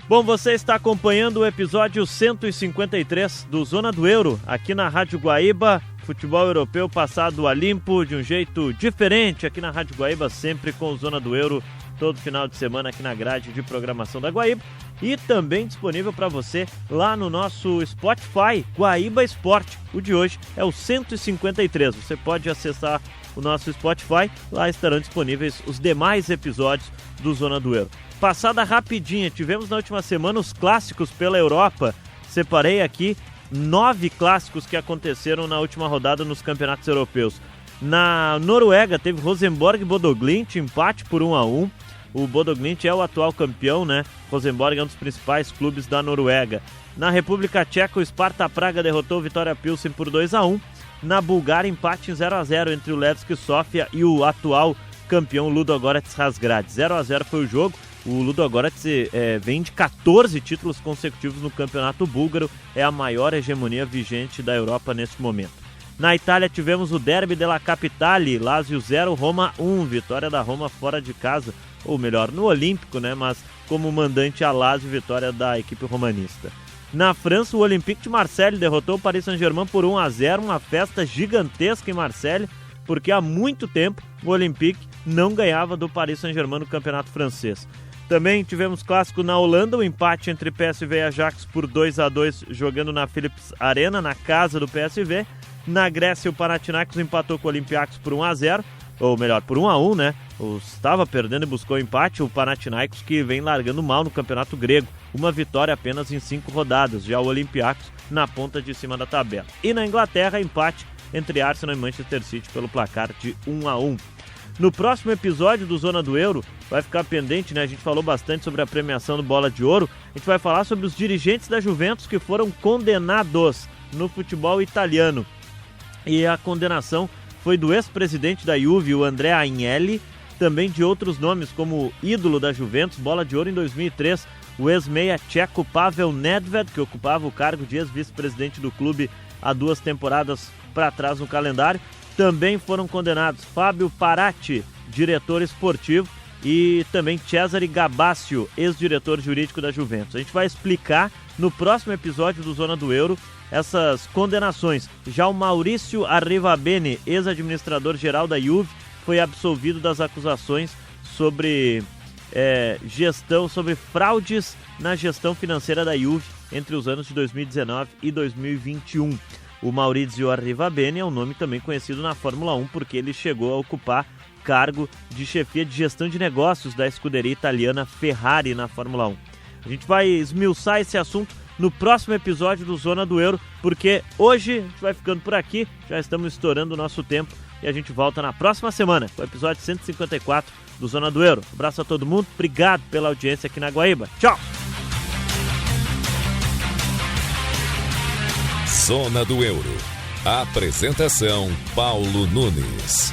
Bom, você está acompanhando o episódio 153 do Zona do Euro, aqui na Rádio Guaíba, futebol europeu passado a limpo de um jeito diferente aqui na Rádio Guaíba, sempre com o Zona do Euro, todo final de semana aqui na grade de programação da Guaíba e também disponível para você lá no nosso Spotify, Guaíba Esporte. O de hoje é o 153, você pode acessar o nosso Spotify, lá estarão disponíveis os demais episódios do Zona do Euro. Passada rapidinha, tivemos na última semana os clássicos pela Europa, separei aqui 9 clássicos que aconteceram na última rodada nos campeonatos europeus. Na Noruega teve Rosenborg e Bodo Glimt, empate por 1-1. O Bodo Glimt é o atual campeão, né? Rosenborg é um dos principais clubes da Noruega. Na República Tcheca, o Sparta Praga derrotou o Vitória Pilsen por 2-1. Na Bulgária, empate em 0-0 entre o Levski Sofia e o atual campeão Ludogorets Razgrad. 0-0 foi o jogo. O Ludogorets vem de 14 títulos consecutivos no campeonato búlgaro. É a maior hegemonia vigente da Europa neste momento. Na Itália tivemos o Derby della Capitale, Lazio 0, Roma 1. Vitória da Roma fora de casa, ou melhor, no Olímpico, né? Mas como mandante a Lazio, vitória da equipe romanista. Na França, o Olympique de Marseille derrotou o Paris Saint-Germain por 1-0, uma festa gigantesca em Marseille, porque há muito tempo o Olympique não ganhava do Paris Saint-Germain no campeonato francês. Também tivemos clássico na Holanda, o empate entre PSV e Ajax por 2-2, jogando na Philips Arena, na casa do PSV. Na Grécia, o Panathinaikos empatou com o Olympiacos por 1-0, ou melhor, por 1-1, né? Estava perdendo e buscou empate, o Panathinaikos que vem largando mal no campeonato grego. Uma vitória apenas em 5 rodadas, já o Olympiacos na ponta de cima da tabela. E na Inglaterra, empate entre Arsenal e Manchester City pelo placar de 1-1. No próximo episódio do Zona do Euro, vai ficar pendente, né? A gente falou bastante sobre a premiação do Bola de Ouro. A gente vai falar sobre os dirigentes da Juventus que foram condenados no futebol italiano. E a condenação foi do ex-presidente da Juve, o André Agnelli, também de outros nomes como ídolo da Juventus, Bola de Ouro em 2003, o ex-meia tcheco Pavel Nedved, que ocupava o cargo de ex-vice-presidente do clube há 2 temporadas para trás no calendário. Também foram condenados Fábio Parati, diretor esportivo, e também Cesare Gabassio, ex-diretor jurídico da Juventus. A gente vai explicar no próximo episódio do Zona do Euro essas condenações. Já o Maurício Arrivabene, ex-administrador-geral da Juve, foi absolvido das acusações sobre gestão, sobre fraudes na gestão financeira da Juve entre os anos de 2019 e 2021. O Maurizio Arrivabene é um nome também conhecido na Fórmula 1 porque ele chegou a ocupar cargo de chefia de gestão de negócios da escuderia italiana Ferrari na Fórmula 1. A gente vai esmiuçar esse assunto no próximo episódio do Zona do Euro, porque hoje a gente vai ficando por aqui, já estamos estourando o nosso tempo e a gente volta na próxima semana com o episódio 154 do Zona do Euro. Um abraço a todo mundo, obrigado pela audiência aqui na Guaíba. Tchau! Zona do Euro. Apresentação Paulo Nunes.